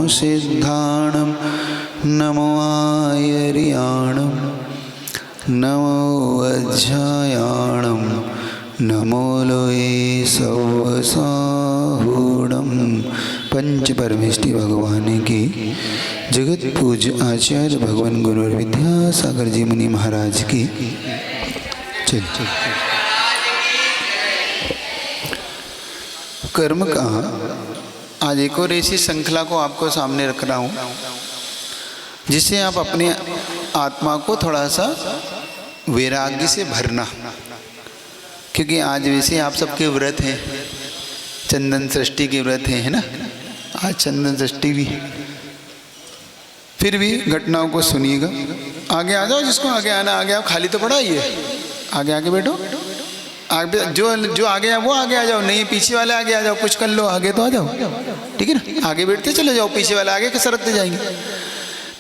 सिद्धाणं नमो आयर्याणं नमो वज्रायाणं नमो लोये सवसाहूणं। पंच परमेष्टि भगवान की जगत पूज्य आचार्य भगवान गुरु विद्यासागर जी मुनि महाराज की। चल कर्म का आज एक और ऐसी श्रृंखला को आपको सामने रख रहा हूँ जिससे आप अपने आत्मा को थोड़ा सा वैराग्य से भरना, क्योंकि आज वैसे आप सबके व्रत हैं, चंदन सृष्टि के व्रत हैं, है ना। आज चंदन सृष्टि भी, फिर भी घटनाओं को सुनिएगा। आगे आ जाओ, जिसको आगे आना आगे आओ, खाली तो पड़ा ही है, आगे आगे बैठो। आगे जो आगे है वो आगे आ जाओ, नहीं पीछे वाले आगे आ जाओ, कुछ कर लो, आगे तो आ जाओ, ठीक है ना। आगे बैठते चले जाओ, पीछे वाले आगे के सरकते जाएंगे।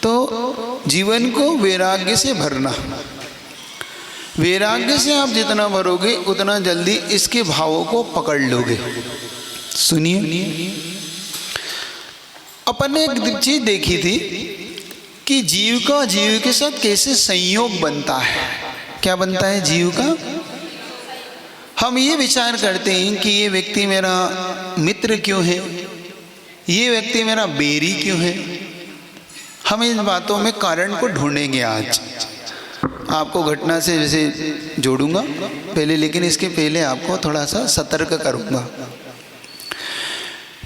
तो जीवन को वैराग्य से भरना, वैराग्य से आप जितना भरोगे उतना जल्दी इसके भावों को पकड़ लोगे। सुनिए, अपन ने एक चीज देखी थी कि जीव का जीव के साथ कैसे संयोग बनता है। क्या बनता है जीव का? हम ये विचार करते हैं कि ये व्यक्ति मेरा मित्र क्यों है, ये व्यक्ति मेरा बैरी क्यों है। हम इन बातों में कारण को ढूंढेंगे। आज आपको घटना से जैसे जोड़ूंगा पहले, लेकिन इसके पहले आपको थोड़ा सा सतर्क करूंगा।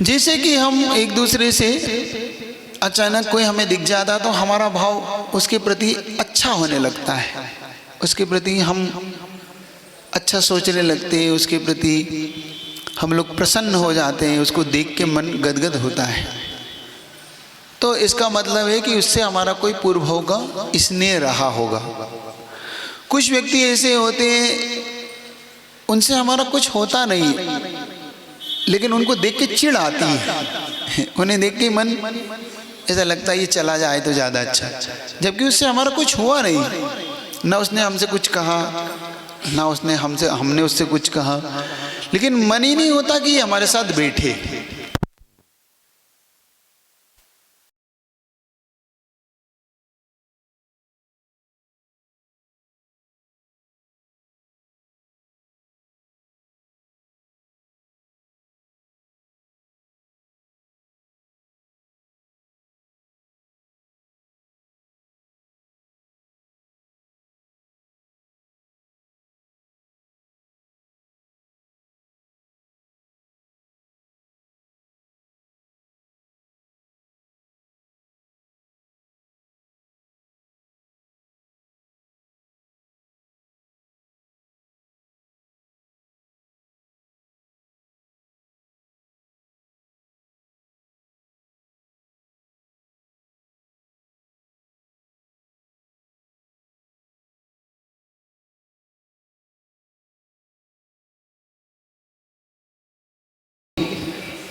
जैसे कि हम एक दूसरे से अचानक कोई हमें दिख जाता तो हमारा भाव उसके प्रति अच्छा होने लगता है, उसके प्रति हम अच्छा सोचने लगते हैं, उसके प्रति हम लोग प्रसन्न हो जाते हैं, उसको देख के मन गदगद होता है। तो इसका मतलब है कि उससे हमारा कोई पूर्वभाव का स्नेह रहा होगा। कुछ व्यक्ति ऐसे होते हैं उनसे हमारा कुछ होता नहीं, लेकिन उनको देख के चिढ़ आती है, उन्हें देख के मन ऐसा लगता है ये चला जाए तो ज़्यादा अच्छा, जबकि उससे हमारा कुछ हुआ नहीं। ना उसने हमसे कुछ कहा, ना उसने हमने उससे कुछ कहा, लेकिन मन ही नहीं होता कि ये हमारे साथ बैठे।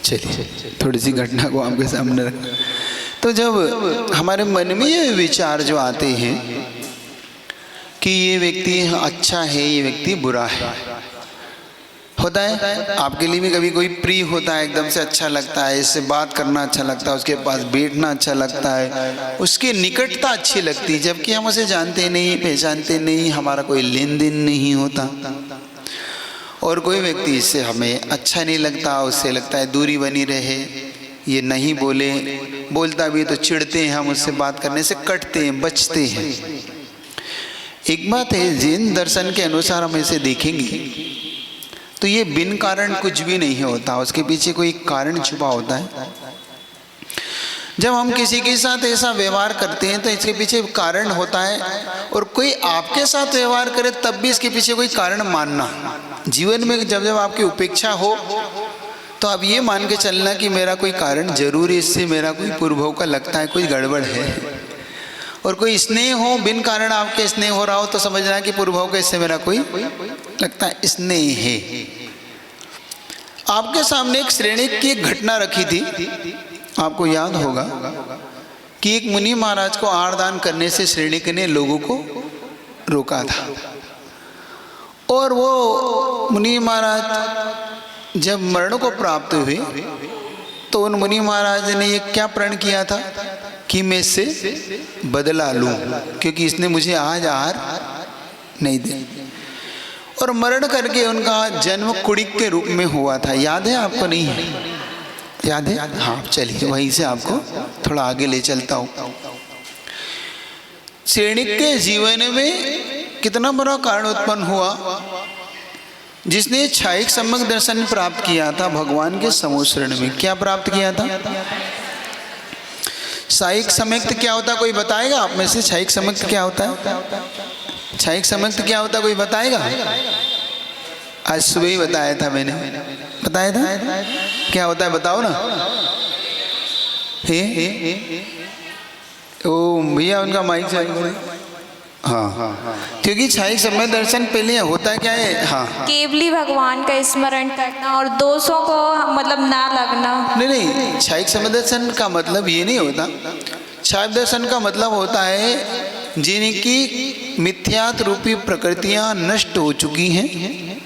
चलिए थोड़ी सी घटना को आपके सामने रख। तो जब हमारे मन में ये विचार जो आते हैं कि ये व्यक्ति अच्छा है, ये व्यक्ति बुरा है, होता है आपके लिए भी कभी कोई प्रिय होता है, एकदम से अच्छा लगता है, इससे बात करना अच्छा लगता है, उसके पास बैठना अच्छा लगता है, उसकी निकटता अच्छी लगती है, जबकि हम उसे जानते नहीं, पहचानते नहीं, हमारा कोई लेन देन नहीं होता। और कोई व्यक्ति इससे हमें अच्छा नहीं लगता, उससे लगता है दूरी बनी रहे, ये नहीं बोले, बोलता भी तो चिढ़ते हैं, हम उससे बात करने से कटते हैं, बचते हैं। एक बात है, जैन दर्शन के अनुसार हम इसे देखेंगे तो ये बिन कारण कुछ भी नहीं होता, उसके पीछे कोई कारण छुपा होता है। जब हम किसी के साथ ऐसा व्यवहार करते हैं तो इसके पीछे कारण होता है, और कोई आपके साथ व्यवहार करे तब भी इसके पीछे कोई कारण मानना। जीवन में जब जब आपकी उपेक्षा हो तो आप ये मान के चलना कि मेरा कोई कारण जरूर है, इससे मेरा कोई पूर्वभाव का लगता है कोई गड़बड़ है। और कोई स्नेह हो, बिन कारण आपके स्नेह हो रहा हो तो समझना कि पूर्वभाव का इससे मेरा कोई लगता है स्नेह है। आपके सामने एक श्रेणी की एक घटना रखी थी, आपको याद होगा कि एक मुनि महाराज को आहारदान करने से श्रेणिक ने लोगों को रोका था। और वो मुनि महाराज जब मरण को प्राप्त हुए तो उन मुनि महाराज ने ये क्या प्रण किया था कि मैं इससे बदला लूं, क्योंकि इसने मुझे आज आहार नहीं दिया। और मरण करके उनका जन्म कुड़िक के रूप में हुआ था। याद है आपको? नहीं है? याद है? हाँ, चलिए वहीं से आपको थोड़ा आगे ले चलता हूँ। श्रेणिक के जीवन में कितना बड़ा कारण उत्पन्न हुआ, जिसने छायिक सम्यक दर्शन प्राप्त किया था भगवान के समूह में। क्या प्राप्त किया था? छायिक सम्यक क्या होता है? कोई बताएगा आप में से? छायिक सम्यक क्या होता है? छायिक सम्यक क्या होता है? कोई बताएगा? आज सुबह ही बताया था मैंने। बताया था? क्या होता है बताओ ना। ओ भैया उनका माइक चाहिए। हाँ, क्योंकि छायिक सम्यक दर्शन पहले होता है क्या है? हाँ, केवली भगवान का स्मरण करना और दोषों को मतलब ना लगना। नहीं, छायिक सम्यक दर्शन का मतलब ये नहीं होता। छायिक दर्शन का मतलब होता है जिनकी मिथ्यात रूपी प्रकृतियां नष्ट हो चुकी हैं,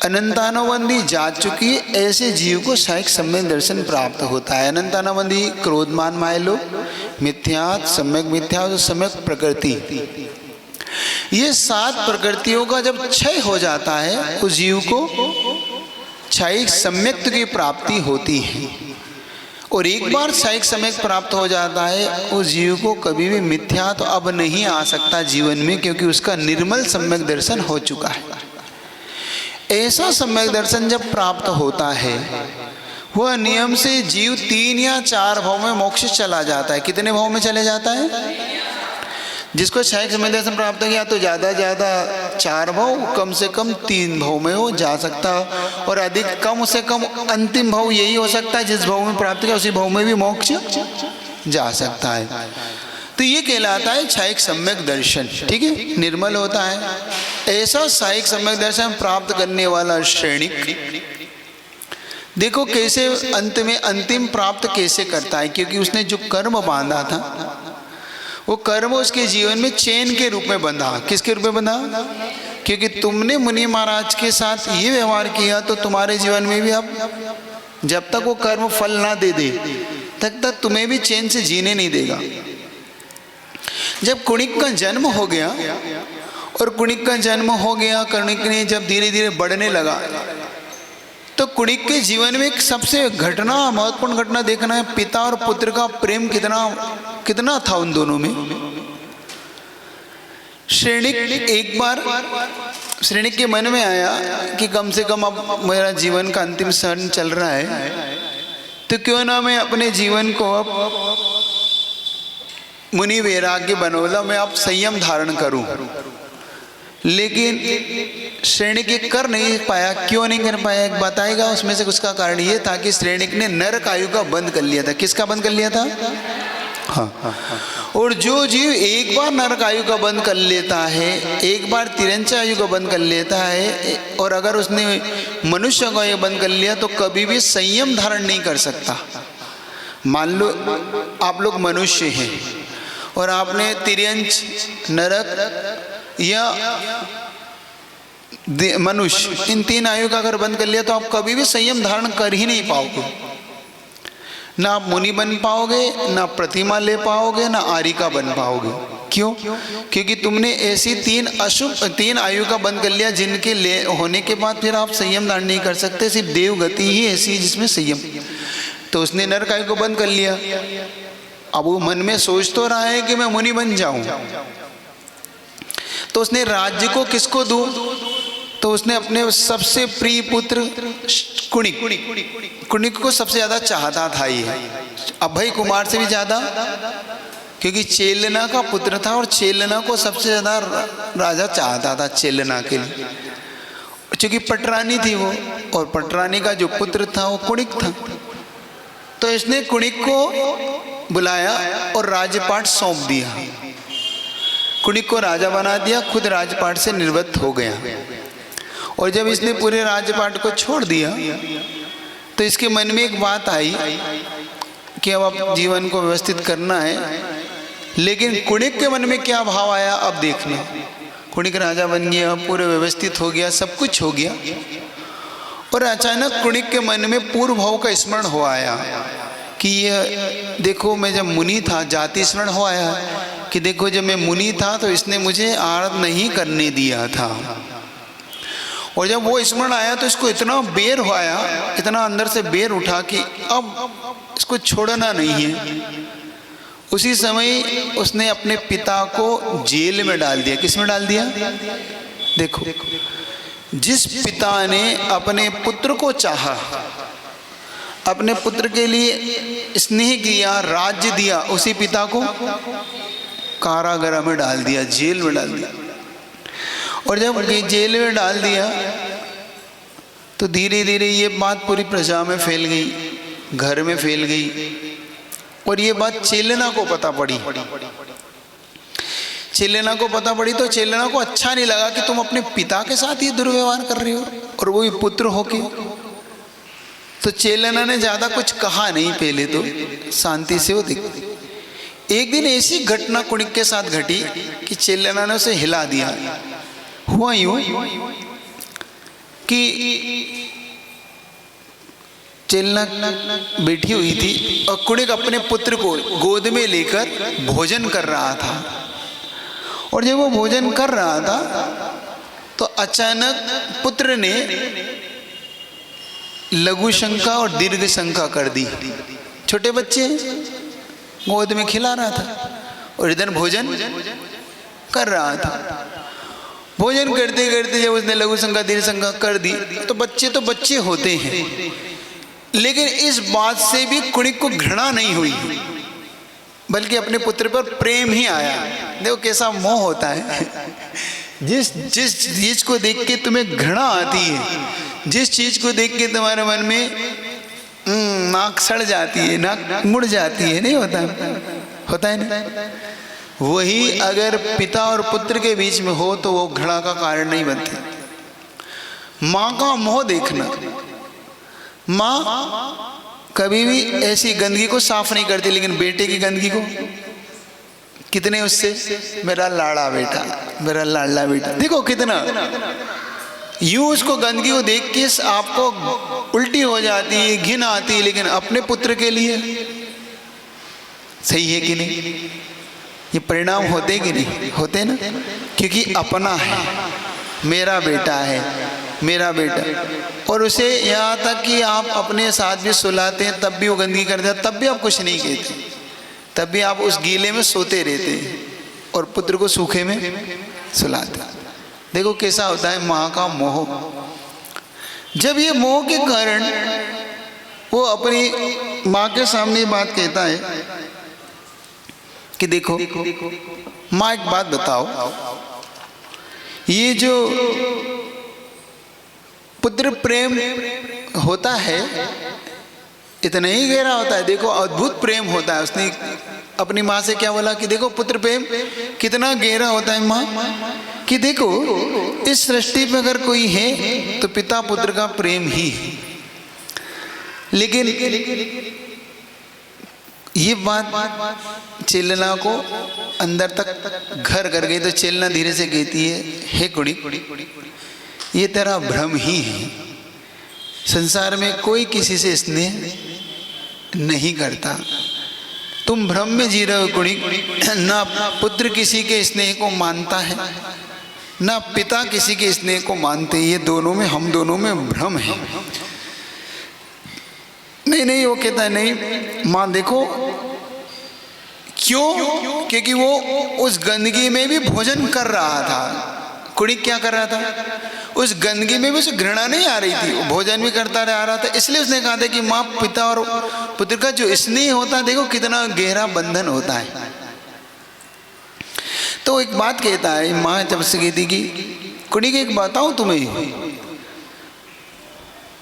अनंतानुबंधी जा चुकी है, ऐसे जीव को छायिक सम्यक दर्शन प्राप्त होता है। अनंतानुबंधी क्रोधमान मायलो, मिथ्यात, सम्यक मिथ्या, सम्यक प्रकृति, ये 7 प्रकृतियों का जब क्षय हो जाता है उस जीव को छायिक सम्यक की प्राप्ति होती है। और एक बार छायिक सम्यक प्राप्त हो जाता है उस जीव को कभी भी मिथ्या तो अब नहीं आ सकता जीवन में, क्योंकि उसका निर्मल सम्यक दर्शन हो चुका है। ऐसा सम्यक दर्शन जब प्राप्त होता है वह नियम से जीव 3 या 4 भाव में मोक्ष चला जाता है। कितने भाव में चले जाता है? जिसको छायिक सम्यक दर्शन प्राप्त हो गया तो ज़्यादा ज़्यादा 4 भाव, कम से कम 3 भाव में वो जा सकता है, और अधिक कम से कम अंतिम भाव यही हो सकता है जिस भाव में प्राप्त किया उसी भाव में भी मोक्ष जा सकता है। तो ये कहलाता है छायिक सम्यक दर्शन। ठीक है, निर्मल होता है। ऐसा छायिक सम्यक दर्शन प्राप्त करने वाला श्रेणिक देखो कैसे अंत में अंतिम प्राप्त कैसे करता है, क्योंकि उसने जो कर्म बांधा था वो कर्म उसके जीवन में चैन के रूप में बंधा। किसके रूप में बंधा? क्योंकि तुमने मुनि महाराज के साथ ये व्यवहार किया तो तुम्हारे जीवन में भी अब जब तक वो कर्म फल ना दे दे तब तक तुम्हें भी चैन से जीने नहीं देगा। जब कुणिक का जन्म हो गया और कुणिक का जन्म हो गया, कुणिक ने जब धीरे धीरे बढ़ने लगा तो कुणिक के जीवन में एक सबसे घटना, महत्वपूर्ण घटना देखना है, पिता और पुत्र का प्रेम कितना था उन दोनों में। श्रेणिक एक बार श्रेणिक के मन में आया कि कम से कम अब मेरा जीवन का अंतिम क्षण चल रहा है, तो क्यों ना मैं अपने जीवन को अब मुनि वैराग्य बनोला मैं अब संयम धारण करूं। लेकिन श्रेणिक ये कर नहीं पाया। क्यों नहीं कर पाया? एक बताएगा। उसमें से उसका कारण ये था कि श्रेणिक ने नरक आयु का बंद कर लिया था। किसका बंद कर लिया था? हाँ। और जो जीव एक बार नरक आयु का बंद कर लेता है, एक बार तिरंच आयु का बंद कर लेता है, और अगर उसने मनुष्य को ये बंद कर लिया तो कभी भी संयम धारण नहीं कर सकता। मान लो आप लोग मनुष्य हैं और आपने तिरंच, नरक या मनुष्य, इन 3 आयु का अगर बंद कर लिया तो आप कभी भी संयम धारण कर ही नहीं पाओगे। ना आप मुनि बन पाओगे, ना प्रतिमा ले पाओगे, ना आरिका बन पाओगे। क्यों? क्योंकि तुमने ऐसी 3 आयु का बंद कर लिया जिनके ले होने के बाद फिर आप संयम धारण नहीं कर सकते। सिर्फ देव गति ही ऐसी जिसमें संयम। तो उसने नरक आयु को बंद कर लिया। अब वो मन में सोच तो रहा है कि मैं मुनि बन जाऊं, तो उसने राज्य को किसको दूं? तो उसने अपने सबसे प्रिय पुत्र कुणिक को सबसे ज्यादा चाहता था ये, अभय कुमार से भी ज्यादा, क्योंकि चेलना का पुत्र था और चेलना को सबसे ज्यादा राजा चाहता था चेलना के लिए, क्योंकि पटरानी थी वो, और पटरानी का जो पुत्र था वो कुणिक था। तो इसने कुणिक को बुलाया और राजपाट सौंप दिया। कुणिक को राजा बना दिया, खुद राजपाट से निवृत्त हो गया। और जब इसने पूरे राजपाट को छोड़ दिया तो इसके मन में एक बात आई कि अब जीवन को व्यवस्थित करना है। लेकिन कुणिक के मन में क्या भाव आया अब देखना। कुणिक राजा बन गया, पूरे व्यवस्थित हो गया, सब कुछ हो गया, और अचानक कुणिक के मन में पूर्व भाव का स्मरण हो आया कि ये देखो मैं जब मुनि था, जाति स्मरण हो आया कि देखो जब मैं मुनि था तो इसने मुझे आरत नहीं करने दिया था, और जब वो स्मरण आया तो इसको इतना बेर हो आया, इतना अंदर से बेर उठा कि अब इसको छोड़ना नहीं है। उसी समय उसने अपने पिता को जेल में डाल दिया। किस में डाल दिया? देखो, जिस पिता ने अपने पुत्र को चाहा, अपने पुत्र के लिए स्नेह किया, राज्य दिया, उसी पिता को कारागार में डाल दिया, जेल में डाल दिया। और जब जेल में डाल दिया तो धीरे धीरे ये बात पूरी प्रजा में फैल गई, घर में फैल गई, और ये बात चेलेना को पता पड़ी। चेलेना को पता पड़ी तो चेलेना को अच्छा नहीं लगा कि तुम अपने पिता के साथ ये दुर्व्यवहार कर रहे हो, और वो भी पुत्र होके। तो चेलेना ने ज़्यादा कुछ कहा नहीं, पहले तो शांति से वो देखते। एक दिन ऐसी घटना कुणिक के साथ घटी कि चेलेना ने उसे हिला दिया। हुआ यूं कि चेलेना बैठी हुई थी और कुणिक अपने पुत्र को गोद में लेकर भोजन कर रहा था, और जब वो भोजन कर रहा था तो अचानक पुत्र ने लघु शंका और दीर्घ शंका कर दी। छोटे बच्चे गोद में खिला रहा था और इधर भोजन कर रहा था। भोजन करते करते जब उसने लघु शंका दीर्घ शंका कर दी तो बच्चे होते हैं, लेकिन इस बात से भी कुणिक को घृणा नहीं हुई, बल्कि अपने पुत्र पर प्रेम ही आया। देखो कैसा मोह होता है। जिस चीज को देख के तुम्हें घृणा आती है, जिस चीज को देख के तुम्हारे मन में नाक सड़ जाती है, नाक मुड़ जाती है, नहीं होता है ना, वही अगर पिता और पुत्र के बीच में हो तो वो घृणा का कारण नहीं बनती। माँ का मोह देखना, माँ कभी भी ऐसी गंदगी को साफ नहीं करती, लेकिन बेटे की गंदगी को कितने उससे, मेरा लाड़ा बेटा, मेरा लाडला बेटा, देखो कितना यूं उसको गंदगी को देख के आपको उल्टी हो जाती है, घिन आती है, लेकिन अपने पुत्र के लिए सही है कि नहीं? ये परिणाम होते कि नहीं होते ना, क्योंकि अपना है, मेरा बेटा है, मेरा बेटा। और उसे यहाँ तक कि आप अपने साथ भी सुलाते हैं तब भी वो गंदगी करते हैं, तब भी आप कुछ नहीं कहते, तब भी आप उस गीले में सोते रहते हैं और पुत्र को सूखे में सुलाते। देखो कैसा होता है माँ का मोह। जब ये मोह के कारण वो अपनी माँ के सामने बात कहता है कि देखो माँ एक बात बताओ, ये जो पुत्र प्रेम होता है इतना ही गहरा होता है। देखो अद्भुत प्रेम होता है। उसने अपनी माँ से क्या बोला कि देखो पुत्र प्रेम कितना गहरा होता है माँ, कि देखो इस सृष्टि में अगर कोई है तो पिता पुत्र का प्रेम ही है। लेकिन ये बात चेलना को अंदर तक घर कर गई, तो चेलना धीरे से कहती है, हे कुड़ी, ये तेरा भ्रम ही है। संसार में कोई किसी से स्नेह नहीं करता, तुम भ्रम में जी रहे हो कुड़ी। ना पुत्र किसी के स्नेह को मानता है, ना पिता किसी के स्नेह को मानते। ये दोनों में, हम दोनों में भ्रम है। नहीं, वो कहता है नहीं माँ देखो, क्यों? क्योंकि वो उस गंदगी में भी भोजन कर रहा था। कुड़ी क्या कर रहा था? उस गंदगी में भी उसे घृणा नहीं आ रही थी, वो भोजन भी करता रहा था। इसलिए उसने कहा था कि माँ पिता और पुत्र का जो स्नेह होता है, देखो कितना गहरा बंधन होता है। तो एक बात कहता है माँ जब से कहती कि कुड़ी की एक बताऊं तुम्हें,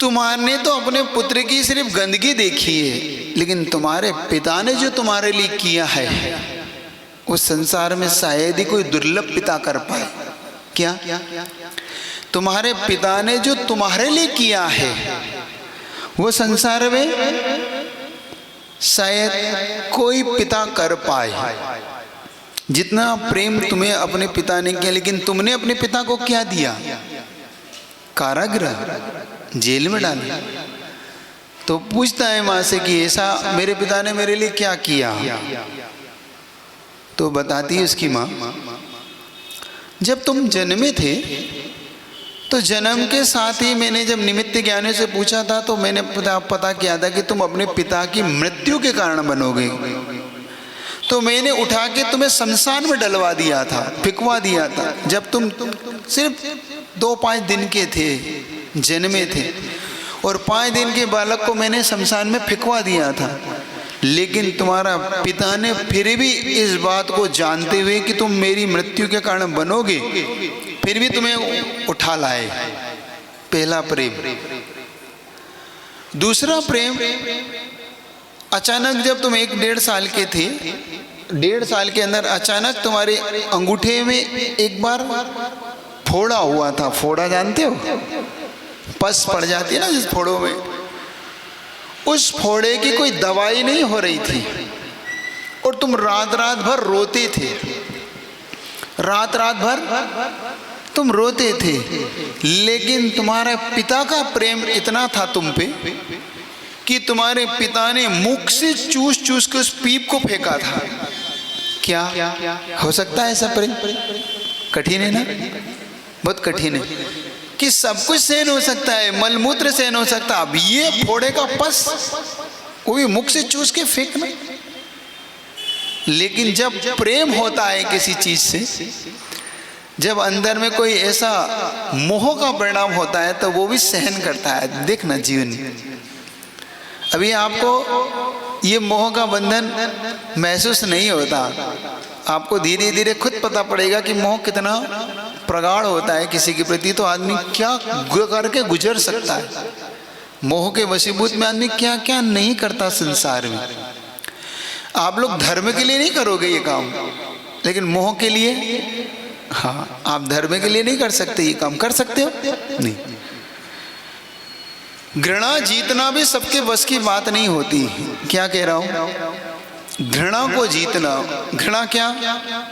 तुम्हारे तो अपने पुत्र की सिर्फ गंदगी देखी है, लेकिन तुम्हारे पिता ने जो तुम्हारे लिए किया है उस संसार में शायद ही कोई दुर्लभ पिता कर पाए। क्या? तुम्हारे पिता ने जो तुम्हारे लिए किया है वो संसार में शायद कोई पिता कर पाए। जितना प्रेम तुम्हें अपने पिता ने किया, लेकिन तुमने अपने पिता को क्या दिया? कारागृह, जेल में डाला। तो पूछता है माँ से कि ऐसा मेरे पिता ने मेरे लिए क्या किया। तो बताती है उसकी माँ, जब तुम जन्मे थे तो जन्म के साथ ही मैंने जब निमित्त ज्ञानी से पूछा था तो मैंने पता किया था कि तुम अपने पिता की मृत्यु के कारण बनोगे। तो मैंने उठा के तुम्हें शमशान में डलवा दिया था, फिकवा दिया था। जब तुम सिर्फ 2-5 दिन के थे, जन्मे थे, और 5 दिन के बालक को मैंने शमशान में फिकवा दिया था। लेकिन तुम्हारा पिता ने फिर भी इस बात को जानते हुए कि तुम मेरी मृत्यु के कारण बनोगे, फिर भी तुम्हें उठा लाए। पहला प्रेम। दूसरा प्रेम, अचानक जब तुम 1-1.5 साल के थे, 1.5 साल के अंदर अचानक तुम्हारे अंगूठे में एक बार फोड़ा हुआ था। फोड़ा जानते हो, पस पड़ जाती है ना जिस फोड़ों में, उस फोड़े की कोई दवाई नहीं हो रही थी और तुम रात रात भर रोते थे। रात रात भर तुम रोते थे, लेकिन तुम्हारे पिता का प्रेम इतना था तुम पे कि तुम्हारे पिता ने मुख से चूस चूस के उस पीप को फेंका था। क्या हो सकता है ऐसा प्रेम? कठिन है ना, बहुत कठिन है कि सब कुछ सहन हो सकता है, मलमूत्र सहन हो सकता है, अब ये फोड़े का पस वो भी मुख से चूस के फेंकना। लेकिन जब प्रेम होता है किसी चीज से, जब अंदर में कोई ऐसा मोह का परिणाम होता है तो वो भी सहन करता है। देखना जीवन, अभी आपको ये मोह का बंधन महसूस नहीं होता, आपको धीरे धीरे खुद पता पड़ेगा कि मोह कितना प्रगाढ़ होता है किसी के प्रति, तो आदमी क्या करके गुजर सकता है। मोह के वशीभूत में आदमी क्या क्या नहीं करता संसार में। आप लोग धर्म के लिए नहीं करोगे ये काम, लेकिन मोह के लिए, हाँ, आप धर्म के लिए नहीं कर सकते ये काम, कर सकते हो नहीं। घृणा जीतना भी सबके बस की बात नहीं होती। क्या कह रहा हूं? घृणा को जीतना। घृणा क्या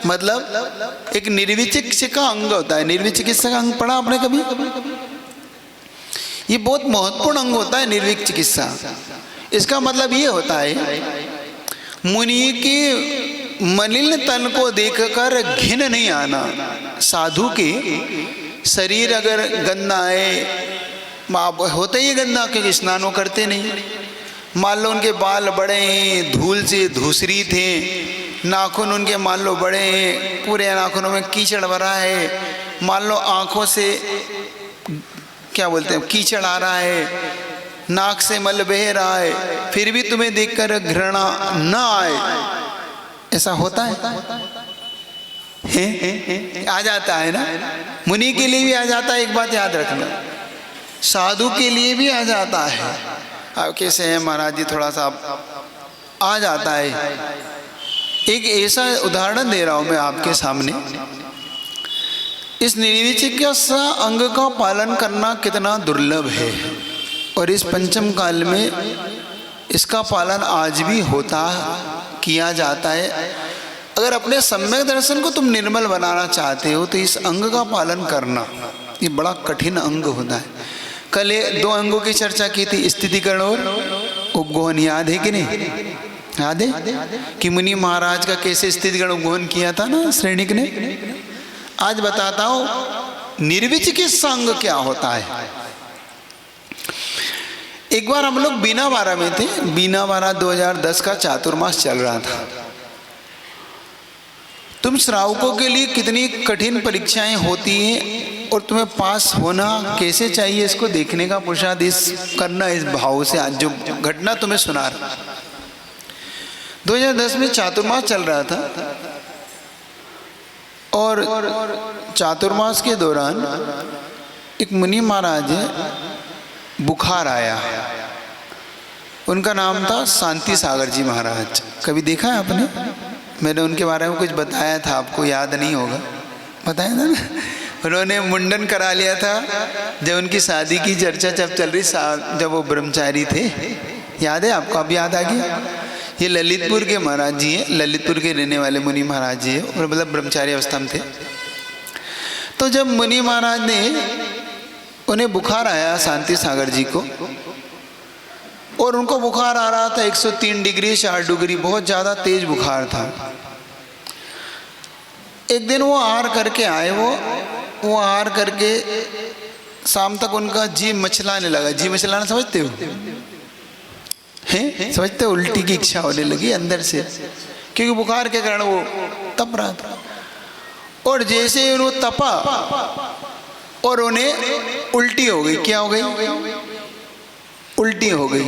मतलब? एक निर्विचिकित्सा अंग होता है। निर्विचिकित्सा का अंग पढ़ा आपने कभी? ये बहुत महत्वपूर्ण अंग होता है निर्विचिकित्सा। इसका मतलब ये होता है, मुनि के मलिन तन को देखकर घिन नहीं आना। साधु के शरीर अगर गंदा है, होता ही गंदा क्योंकि स्नान वो करते नहीं। मान लो उनके बाल बड़े हैं, धूल से धूसरी थे, नाखून उनके मान लो बड़े हैं, पूरे नाखूनों में कीचड़ भरा है, मान लो आँखों से क्या बोलते हैं कीचड़ आ रहा है, नाक से मल बह रहा है, फिर भी तुम्हें देखकर घृणा ना आए, ऐसा होता है? आ जाता है ना। मुनि के लिए भी आ जाता है, एक बात याद रखना, साधु के लिए भी आ जाता है। आप कैसे हैं महाराज जी, थोड़ा सा आ जाता है। एक ऐसा उदाहरण दे रहा हूं मैं आपके सामने। इस निर्विचिकित्सा अंग का पालन करना कितना दुर्लभ है, और इस पंचम काल में इसका पालन आज भी होता किया जाता है। अगर अपने सम्यक दर्शन को तुम निर्मल बनाना चाहते हो तो इस अंग का पालन करना, ये बड़ा कठिन अंग होता है। कल 2 अंगों की चर्चा की थी, स्थितिकरण और उपगोहन, याद है कि नहीं? याद है कि मुनि महाराज का कैसे स्थितिकरण उपगोहन किया था ना श्रेणिक ने। आज बताता हूं निर्विचिकित्सा अंग क्या होता है। एक बार हम लोग बीनावारा में थे। बीनावारा 2010 का चातुर्मास चल रहा था। तुम श्रावकों के लिए कितनी कठिन परीक्षाएं होती हैं और तुम्हें पास होना कैसे चाहिए, इसको देखने का पुरुषार्थ करना इस भाव से। आज जो घटना तुम्हें सुना रहा, 2010 में चातुर्मास चल रहा था, और चातुर्मास के दौरान एक मुनि महाराज है, बुखार आया। उनका नाम था शांति सागर जी महाराज। कभी देखा है आपने? मैंने उनके बारे में कुछ बताया था, आपको याद नहीं होगा, बताया था ना। उन्होंने मुंडन करा लिया था जब उनकी शादी की चर्चा जब चल रही, जब वो ब्रह्मचारी थे, याद है आपको? अब याद आ गया। ये ललितपुर के महाराज जी हैं, ललितपुर के रहने वाले मुनि महाराज जी हैं, और मतलब ब्रह्मचारी अवस्था में थे। तो जब मुनि महाराज ने, उन्हें बुखार आया शांति सागर जी को, और उनको बुखार आ रहा था 103 डिग्री 4 डिग्री, बहुत ज़्यादा तेज बुखार था। एक दिन वो आहार करके आए, वो आहार करके शाम तक उनका जी मचलाने लगा। जी मचलाना समझते हो? हैं? समझते हो? उल्टी की इच्छा होने लगी अंदर से, क्योंकि बुखार के कारण वो तप रहा था। और जैसे ही उन्होंने तपा और उन्हें उल्टी हो गई। क्या हो गई? उल्टी हो गई।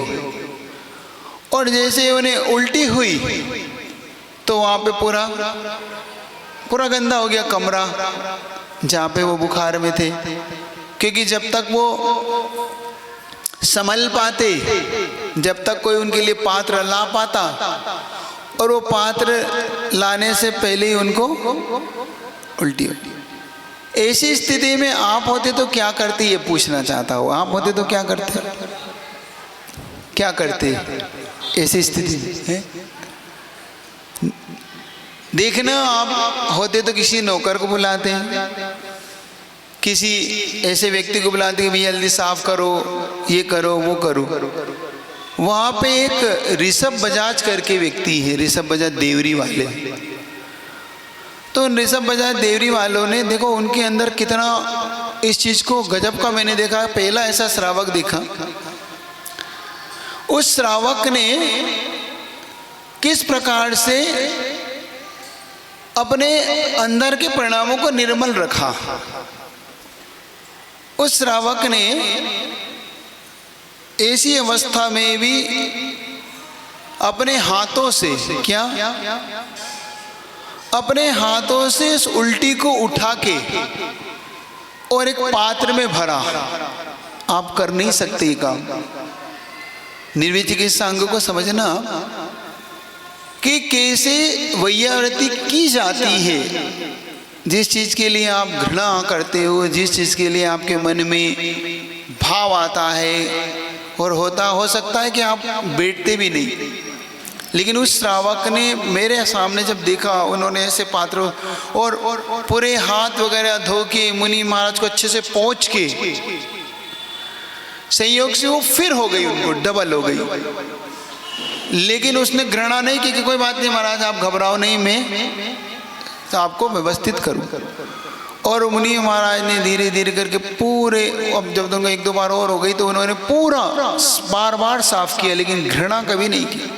और जैसे उन्हें उल्टी हुई तो वहाँ पे पूरा गंदा हो गया कमरा जहाँ पे वो बुखार में थे, क्योंकि जब तक वो संभल पाते, जब तक कोई उनके लिए पात्र ला पाता, और वो पात्र लाने से पहले ही उनको उल्टी होती। ऐसी स्थिति में आप होते तो क्या करते, ये पूछना चाहता हूँ। आप होते तो क्या करते? क्या करते ऐसी स्थिति है? देखना, आप होते तो किसी नौकर को बुलाते हैं, किसी ऐसे व्यक्ति को बुलाते हैं, भैया जल्दी साफ करो, ये करो, वो करो। वहाँ पे एक ऋषभ बजाज करके व्यक्ति है, ऋषभ बजाज देवरी वाले। तो ऋषभ बजाज देवरी वालों ने देखो उनके अंदर कितना इस चीज़ को गजब का मैंने देखा। पहला ऐसा श्रावक देखा, उस श्रावक ने किस प्रकार से अपने अंदर के परिणामों को निर्मल रखा। उस श्रावक ने ऐसी अवस्था में भी अपने हाथों से क्या, अपने हाथों से इस उल्टी को उठा के और एक पात्र में भरा। आप कर नहीं सकते ये काम। निर्विचिकित्सा अंग को समझना कि कैसे वैयावृत्ति की जाती है। जिस चीज़ के लिए आप घृणा करते हो, जिस चीज़ के लिए आपके मन में भाव आता है, और हो सकता है कि आप बैठते भी नहीं, लेकिन उस श्रावक ने मेरे सामने जब देखा, उन्होंने ऐसे पात्र और पूरे हाथ वगैरह धो के मुनि महाराज को अच्छे से पोंछ के, संयोग से वो फिर हो गई, उनको डबल हो गई। लेकिन उसने घृणा नहीं की कि कोई बात नहीं महाराज, आप घबराओ नहीं, मैं तो आपको व्यवस्थित करूं। और मुनि महाराज ने धीरे धीरे करके पूरे, अब जब उनको 1-2 बार और हो गई तो उन्होंने पूरा बार साफ किया, लेकिन घृणा कभी नहीं की।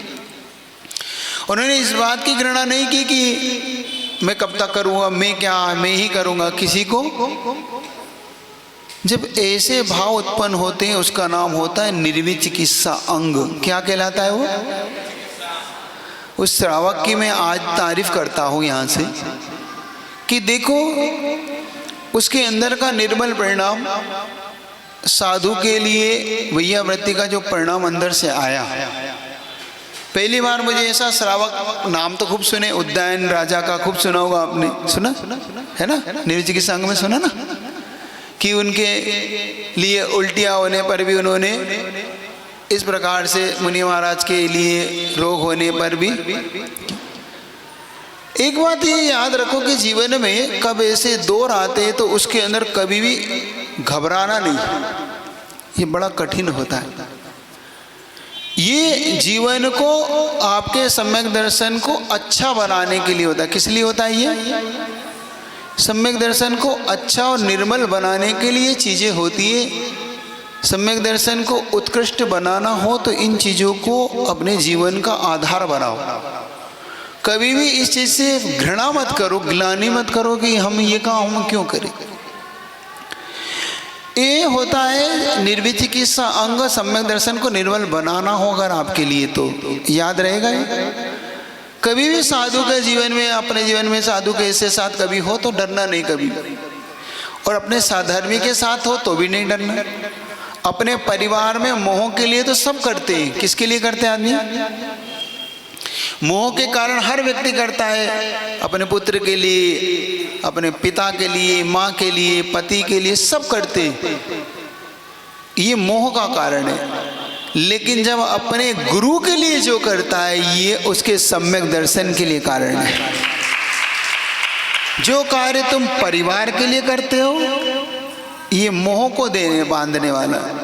उन्होंने इस बात की घृणा नहीं की कि मैं कब तक करूँगा, मैं ही करूँगा किसी को। जब ऐसे भाव उत्पन्न होते हैं उसका नाम होता है निर्विचिकित्सा अंग। क्या कहलाता है वो? उस श्रावक की मैं आज तारीफ करता हूँ यहाँ से कि देखो उसके अंदर का निर्मल परिणाम, साधु के लिए वैयावृत्ति का जो परिणाम अंदर से आया। पहली बार मुझे ऐसा श्रावक, नाम तो खूब सुने, उद्यान राजा का खूब सुना होगा आपने, सुना है ना? निर्विचिकित्सा अंग में सुना ना, कि उनके लिए उल्टियाँ होने पर भी उन्होंने इस प्रकार से, मुनि महाराज के लिए रोग होने पर भी। एक बात ये याद रखो कि जीवन में कब ऐसे दौर आते हैं तो उसके अंदर कभी भी घबराना नहीं, ये बड़ा कठिन होता है। ये जीवन को, आपके सम्यक दर्शन को अच्छा बनाने के लिए होता है। किस लिए होता है ये? सम्यक दर्शन को अच्छा और निर्मल बनाने के लिए चीज़ें होती है। सम्यक दर्शन को उत्कृष्ट बनाना हो तो इन चीज़ों को अपने जीवन का आधार बनाओ। कभी भी इस चीज़ से घृणा मत करो, ग्लानि मत करो कि हम ये काम हम क्यों करें। ये होता है निर्विचिकित्सा अंग। सम्यक दर्शन को निर्मल बनाना हो अगर आपके लिए तो याद रहेगा ये। कभी भी साधु के जीवन में, अपने जीवन में साधु के ऐसे साथ कभी हो तो डरना नहीं कभी, और अपने साधर्मी के साथ हो तो भी नहीं डरना। अपने परिवार में मोह के लिए तो सब करते हैं। किसके लिए करते हैं आदमी? मोह के कारण हर व्यक्ति करता है, अपने पुत्र के लिए, अपने पिता के लिए, माँ के लिए, पति के लिए, सब करते हैं। ये मोह का कारण है। लेकिन जब अपने गुरु के लिए जो करता है, ये उसके सम्यक दर्शन के लिए कारण है। जो कार्य तुम परिवार के लिए करते हो, ये मोह को देने बांधने वाला है।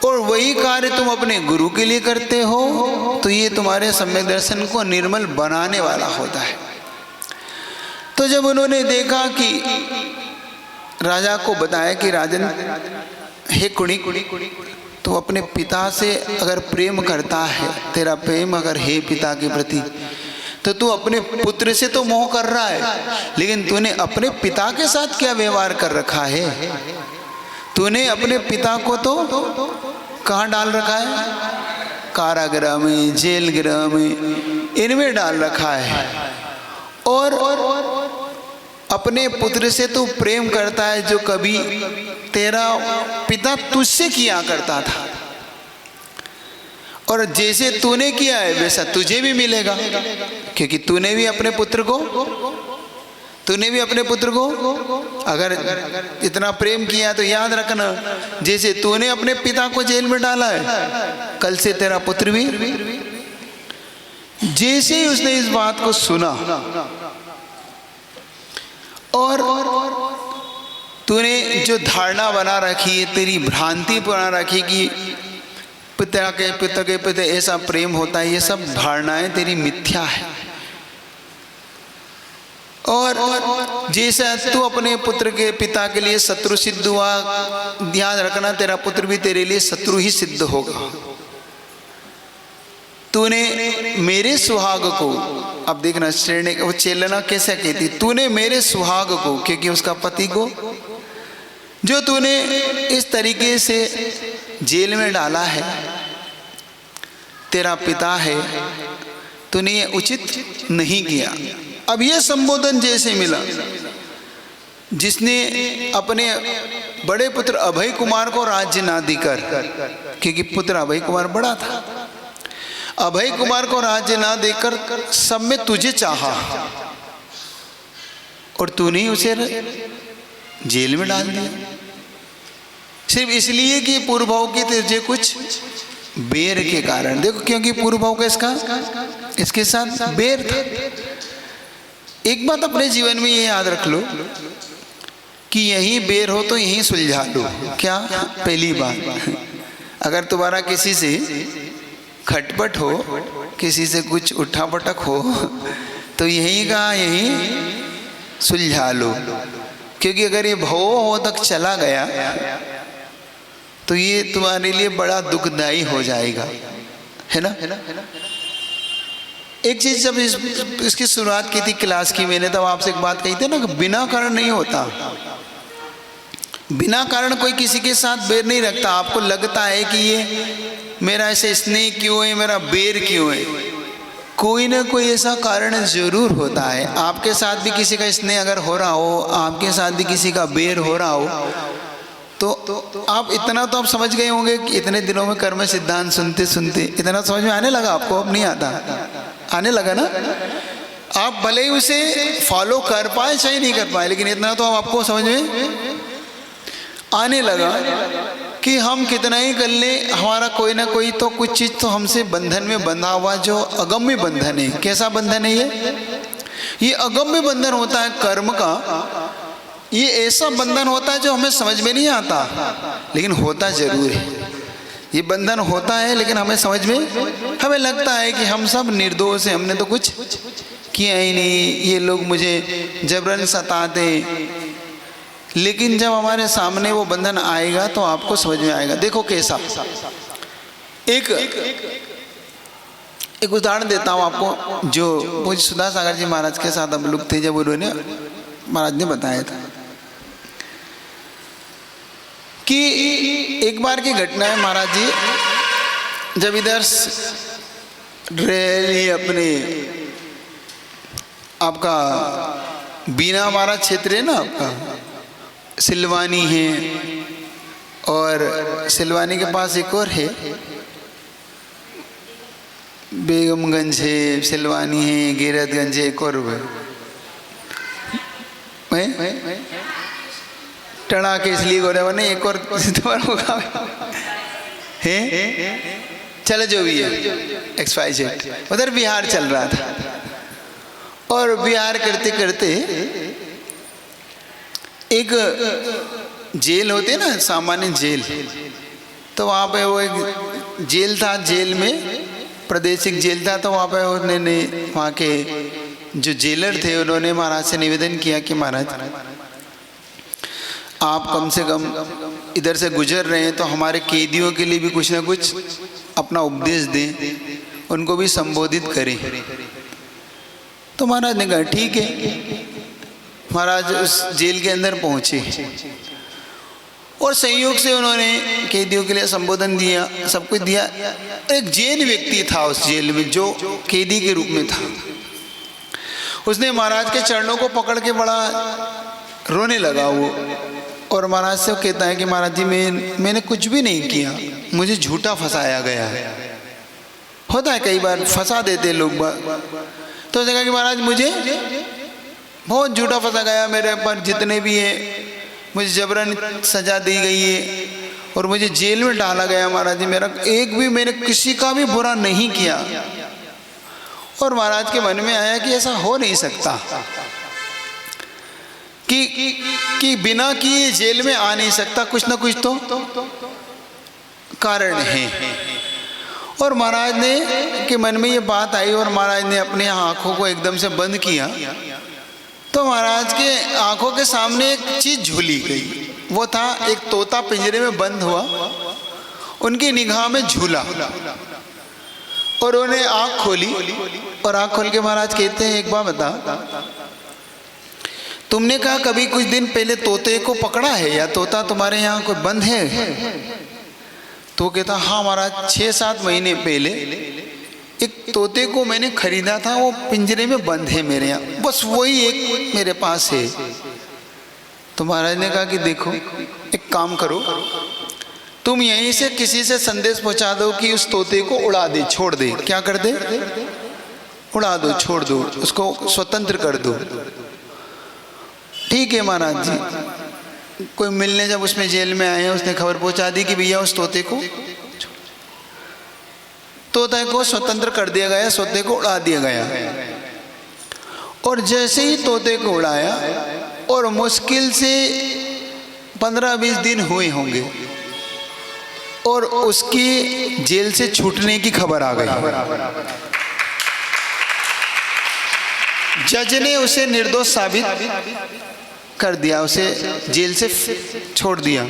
और वही कार्य तुम अपने गुरु के लिए करते हो तो ये तुम्हारे सम्यक दर्शन को निर्मल बनाने वाला होता है। तो जब उन्होंने देखा कि राजा को बताया कि राजन हे कुणी, तो अपने पिता से अगर प्रेम करता है, तेरा प्रेम अगर है पिता के प्रति, तो तू अपने पुत्र से तो मोह कर रहा है, लेकिन तूने अपने पिता के साथ क्या व्यवहार कर रखा है? तूने अपने पिता को तो कहाँ डाल रखा है? कारागृह में, जेल गृह में, इनमें डाल रखा है। और अपने पुत्र से तू प्रेम करता है जो कभी तेरा पिता तुझसे किया करता था, और जैसे तूने किया है वैसा तुझे भी मिलेगा, क्योंकि तूने भी अपने पुत्र को अगर इतना प्रेम किया तो याद रखना, जैसे तूने अपने पिता को जेल में डाला है, कल से तेरा पुत्र भी। जैसे ही उसने इस बात को सुना और तूने जो धारणा बना रखी है, तेरी भ्रांति बना रखी कि पिता के प्रति ऐसा प्रेम होता है, ये सब धारणाएं तेरी मिथ्या है। और जैसा तू अपने पुत्र के पिता के लिए शत्रु सिद्ध हुआ, ध्यान रखना तेरा पुत्र भी तेरे लिए शत्रु ही सिद्ध होगा। तूने मेरे सुहाग को, अब देखना श्रेणी वो चेलना कैसे कहती, तूने मेरे सुहाग को, क्योंकि उसका पति को जो तूने इस तरीके से जेल में डाला है, तेरा पिता है, तूने ये उचित नहीं किया। अब ये संबोधन जैसे मिला जिसने अपने बड़े पुत्र अभय कुमार को राज्य ना देकर, क्योंकि पुत्र अभय कुमार बड़ा था, अभय कुमार को राज्य ना देकर सब में तुझे चाहा और तूने उसे जेल में डाल दिया, सिर्फ इसलिए कि पूर्व भाव की तुझे कुछ बेर के कारण। देखो, क्योंकि पूर्व भाव का इसके साथ बेर था। एक बात अपने जीवन में ये याद रख लो कि यही बेर हो तो यही सुलझा लो। क्या? पहली बात, अगर तुम्हारा किसी से खटपट हो, किसी से कुछ उठा पटक हो, तो यही का यही सुलझा लो, क्योंकि अगर ये भव हो तक चला गया तो ये तुम्हारे लिए बड़ा दुखदायी हो जाएगा, है ना? एक चीज जब इसकी शुरुआत की थी क्लास की, मैंने तब आपसे एक बात कही थी ना कि बिना कारण नहीं होता, बिना कारण कोई किसी के साथ बैर नहीं रखता। आपको लगता है कि ये मेरा ऐसे स्नेह क्यों है, मेरा बैर क्यों है, कोई ना कोई ऐसा कारण जरूर होता है। आपके साथ भी किसी का स्नेह अगर हो रहा हो, आपके साथ भी किसी का बैर हो रहा हो, तो आप इतना तो आप समझ गए होंगे कि इतने दिनों में कर्म सिद्धांत सुनते सुनते इतना समझ में आने लगा आपको? अब नहीं आता, आने लगा ना? आप भले ही उसे फॉलो कर पाए चाहे नहीं कर पाए, लेकिन इतना तो आपको समझ में आने लगा कि हम कितना ही कर ले, हमारा कोई ना कोई तो कुछ चीज़ तो हमसे बंधन में बंधा हुआ, जो अगम्य बंधन है। कैसा बंधन है ये अगम्य बंधन होता है कर्म का। ये ऐसा बंधन होता है जो हमें समझ में नहीं आता, लेकिन होता जरूर है। ये बंधन होता है लेकिन हमें समझ में, हमें लगता है कि हम सब निर्दोष हैं, हमने तो कुछ किया ही नहीं, ये लोग मुझे जबरन सताते। लेकिन जब हमारे सामने वो बंधन आएगा तो आपको समझ में आएगा। देखो कैसा, एक उदाहरण देता हूँ आपको, जो मुझे सुधा सागर जी महाराज के साथ हम लोग थे, जब उन्होंने महाराज ने बताया था कि एक बार की घटना है। महाराज जी जब इधर रैली अपने आपका बीना हमारा क्षेत्र है ना, आपका सिलवानी है, और सिलवानी के पास एक और है बेगमगंज है, सिलवानी है, गिरतगंज है, एक और है टड़ा के, इसलिए गोरे बने एक और होगा है, चलो जो भी है XYZ। उधर बिहार चल रहा था, और बिहार करते करते एक जेल होते ना, सामान्य जेल, तो वहाँ पे वो एक जेल था, जेल में प्रादेशिक जेल था, तो वहाँ पे उन्होंने वहाँ के जो जेलर थे उन्होंने महाराज से निवेदन किया कि महाराज आप कम से कम इधर से गुजर रहे हैं तो हमारे कैदियों के लिए भी कुछ ना कुछ अपना उपदेश दें, उनको भी संबोधित करें। तो महाराज ने कहा ठीक है। महाराज उस जेल के अंदर पहुँचे और संयोग से उन्होंने कैदियों के लिए संबोधन दिया, सब कुछ दिया। एक जैन व्यक्ति था उस जेल में जो कैदी के रूप में था। उसने महाराज के चरणों को पकड़ के बड़ा रोने लगा वो, और महाराज से वो कहता है कि महाराज जी मैंने कुछ भी नहीं किया, मुझे झूठा फंसाया गया है। होता है कई बार फंसा देते लोग। तो उसने कहा कि महाराज मुझे बहुत झूठा फंसा गया, मेरे पर जितने भी है मुझे जबरन सजा दी गई है और मुझे जेल में डाला गया महाराज जी। मैंने किसी का भी बुरा नहीं किया। और महाराज के मन में आया कि ऐसा हो नहीं सकता कि बिना किए जेल में आ नहीं सकता, कुछ ना कुछ तो कारण है। और महाराज ने के मन में ये बात आई और महाराज ने अपने आंखों को एकदम से बंद किया। तो महाराज के आंखों के सामने एक चीज झूली गई। वो था एक तोता पिंजरे में बंद हुआ, उनकी निगाह में झूला। और उन्हें आंख खोली और आंख खोल के महाराज कहते हैं एक बात बता, तुमने कहा कभी कुछ दिन पहले तोते को पकड़ा है या तोता तुम्हारे यहाँ कोई बंद है? तो कहता हाँ महाराज 6-7 महीने पहले एक तोते को मैंने खरीदा था, वो पिंजरे में बंद है मेरे यहाँ, बस वही एक मेरे पास है। तो महाराज ने कहा कि देखो एक काम करो, तुम यहीं से किसी से संदेश पहुंचा दो कि उस तोते को उड़ा दे, छोड़ दे। क्या कर दे? उड़ा दो, छोड़ दो, उसको स्वतंत्र कर दो। ठीक है महाराज जी। कोई मिलने जब उसमें जेल में आए, उसने खबर पहुंचा दी कि भैया उस तोते को स्वतंत्र कर दिया गया, तोते को उड़ा दिया गया। और जैसे ही तोते को उड़ाया और मुश्किल से 15-20 दिन हुए होंगे और उसकी जेल से छूटने की खबर आ गई। जज ने उसे निर्दोष साबित कर दिया, उसे जेल से छोड़ दिया।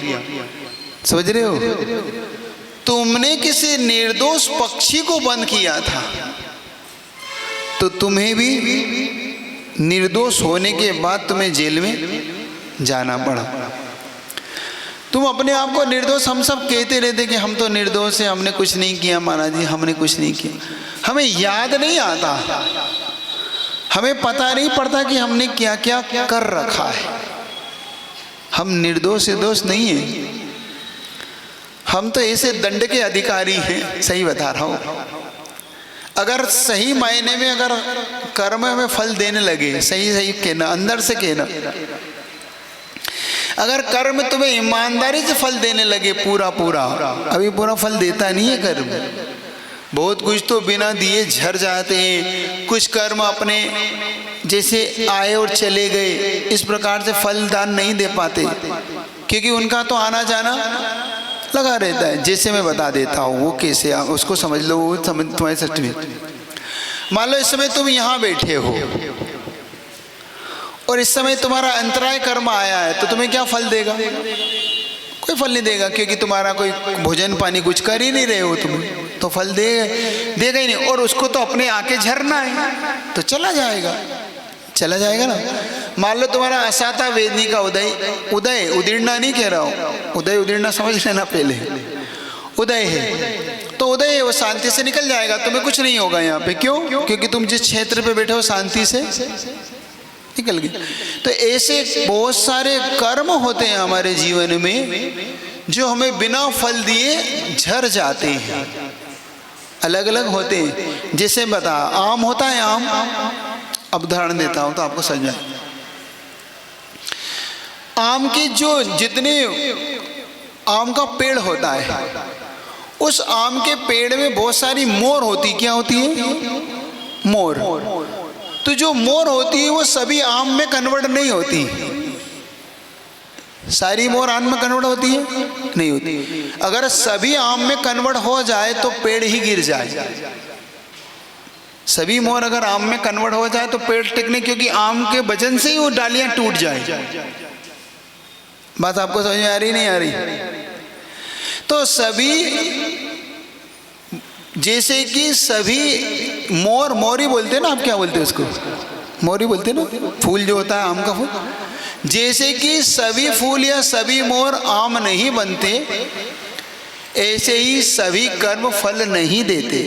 समझ रहे हो? तुमने किसी निर्दोष पक्षी को बंद किया था तो तुम्हें भी निर्दोष होने के बाद तुम्हें जेल में जाना पड़ा। तुम अपने आप को निर्दोष, हम सब कहते रहते कि हम तो निर्दोष हैं, हमने कुछ नहीं किया महाराज जी, हमने कुछ नहीं किया। हमें याद नहीं आता, हमें पता नहीं पड़ता कि हमने क्या क्या कर रखा है। हम निर्दोष निर्दोष नहीं है, हम तो ऐसे दंड के अधिकारी हैं। सही बता रहा हूँ। अगर सही मायने में अगर कर्म हमें फल देने लगे, सही सही कहना, अंदर से कहना, अगर कर्म तुम्हें ईमानदारी से फल देने लगे पूरा पूरा, अभी पूरा फल देता नहीं है कर्म, बहुत कुछ तो बिना दिए झर जाते हैं। कुछ कर्म अपने जैसे आए और चले गए, इस प्रकार से फलदान नहीं दे पाते क्योंकि उनका तो आना जाना लगा रहता है। जैसे मैं बता देता हूँ वो कैसे, उसको समझ लो, वो समझ तुम्हारे सर्टिफिकेट। मान लो इस समय तुम यहाँ बैठे हो और इस समय तुम्हारा अंतराय कर्म आया है, तो तुम्हें क्या फल देगा? कोई फल नहीं देगा क्योंकि तुम्हारा कोई भोजन पानी कुछ कर ही नहीं रहे हो तुम्हें, तो फल देगा ही नहीं। और उसको तो अपने आके झरना है तो चला जाएगा ना। मान लो तुम्हारा असाता वेदनी का उदय उदीर्णा नहीं कह रहा हूँ, उदय उदीर्णा समझ लेना पहले, उदय है तो उदय है, वो शांति से निकल जाएगा, तुम्हें कुछ नहीं होगा यहाँ पे। क्यों? क्योंकि तुम जिस क्षेत्र पे बैठे हो शांति से निकल गए। तो ऐसे बहुत सारे कर्म होते हैं हमारे जीवन में जो हमें बिना फल दिए झर जाते हैं, अलग अलग होते हैं। जैसे बता, आम होता है, आम, अब उदाहरण देता हूं तो आपको समझ में। आम के जो जितने आम का पेड़ होता है, उस आम के पेड़ में बहुत सारी मोर होती, क्या होती है? मोर। तो जो मोर होती है वो सभी आम में कन्वर्ट नहीं होती। सारी मोर आम में कन्वर्ट होती है? नहीं होती। अगर सभी आम में कन्वर्ट हो जाए तो पेड़ ही गिर जाए। सभी मोर अगर आम में कन्वर्ट हो जाए तो पेड़ टिकने, क्योंकि आम के वजन से ही वो डालियां टूट जाए। बात आपको समझ में आ रही नहीं आ रही? तो सभी, जैसे कि सभी मोर, मोरी बोलते हैं ना, आप क्या बोलते हैं उसको? मोरी बोलते हैं ना, फूल जो होता है आम का फूल। जैसे कि सभी फूल या सभी मोर आम नहीं बनते, ऐसे ही सभी कर्म फल नहीं देते।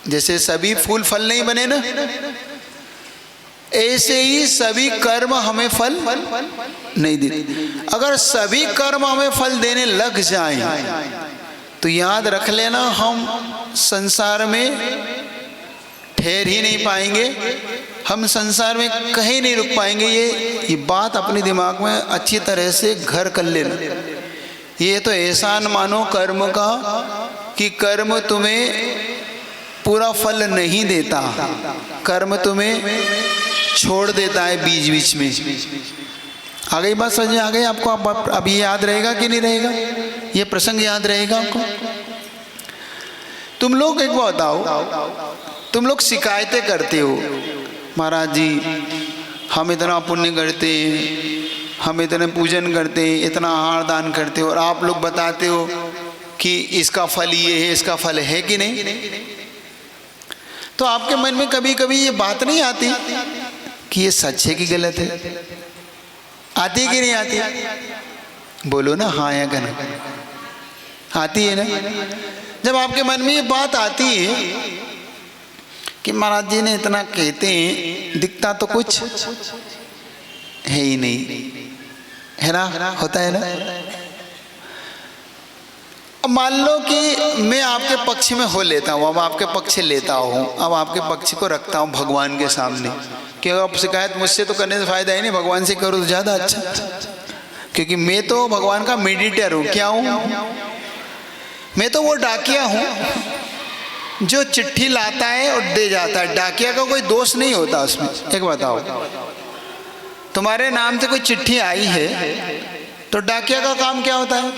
जैसे सभी फूल फल नहीं बने ना, ऐसे ही सभी कर्म हमें फल नहीं देते। अगर सभी कर्म हमें फल देने लग जाएं तो याद रख लेना, हम संसार में ठहर ही नहीं पाएंगे, हम संसार में कहीं नहीं रुक पाएंगे। ये बात अपने दिमाग में अच्छी तरह से घर कर लेना। ये तो एहसान मानो कर्म का कि कर्म तुम्हें पूरा फल नहीं देता, कर्म तुम्हें छोड़ देता है बीच बीच में। आ गई बात समझ में? आ गई आपको? अब ये याद रहेगा कि नहीं रहेगा? ये प्रसंग याद रहेगा आपको? तुम लोग एक बात बताओ, तुम लोग शिकायतें करते हो, महाराज जी हम इतना पुण्य करते हैं, हम इतने पूजन करते हैं, इतना आहार दान करते हो, और आप लोग बताते हो कि इसका फल ये है, इसका फल है कि नहीं? तो आपके मन में कभी कभी ये बात नहीं आती कि ये सच है कि गलत है? आती कि नहीं आती? बोलो ना हाँ या कहना। आती है ना? जब आपके मन में ये बात आती है कि महाराज जी ने इतना कहते हैं, दिखता तो कुछ है ही नहीं, है ना? होता है ना? अब मान लो कि मैं आपके पक्ष में हो लेता हूँ, अब आपके पक्ष लेता हूँ, अब आपके पक्ष को रखता हूँ भगवान के सामने, कि अब शिकायत मुझसे तो करने से फायदा ही नहीं, भगवान से करो तो ज़्यादा अच्छा, क्योंकि मैं तो भगवान का मेडिटेटर हूँ। क्या हूँ? मैं तो वो डाकिया हूँ जो चिट्ठी लाता है और दे जाता है। डाकिया का कोई दोष नहीं होता उसमें। एक बताओ, तुम्हारे नाम से कोई चिट्ठी आई है तो डाकिया का काम क्या होता है?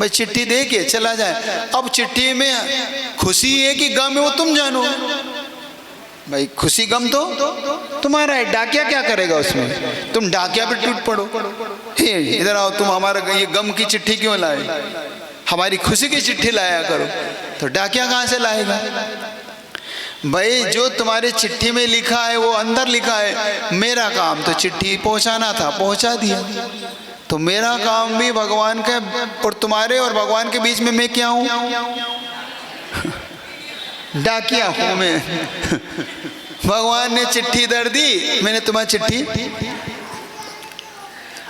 भाई चिट्ठी दे के चला जाए। अब चिट्ठी में खुशी है कि गम है वो तुम जानो। भाई खुशी गम तो तुम्हारा है, डाकिया क्या करेगा उसमें? तुम डाकिया पे टूट पड़ो, हे इधर आओ, तुम हमारा ये गम की चिट्ठी क्यों लाए, हमारी खुशी की चिट्ठी लाया करो। तो डाकिया कहाँ से लाएगा? भाई जो तुम्हारे चिट्ठी में लिखा है वो अंदर लिखा है। मेरा काम तो चिट्ठी पहुंचाना था, पहुंचा दिया। तो मेरा काम भी भगवान का, और तुम्हारे और भगवान के बीच में मैं क्या हूं? डाकिया हूं मैं। भगवान ने चिट्ठी दर दी, मैंने तुम्हारी चिट्ठी,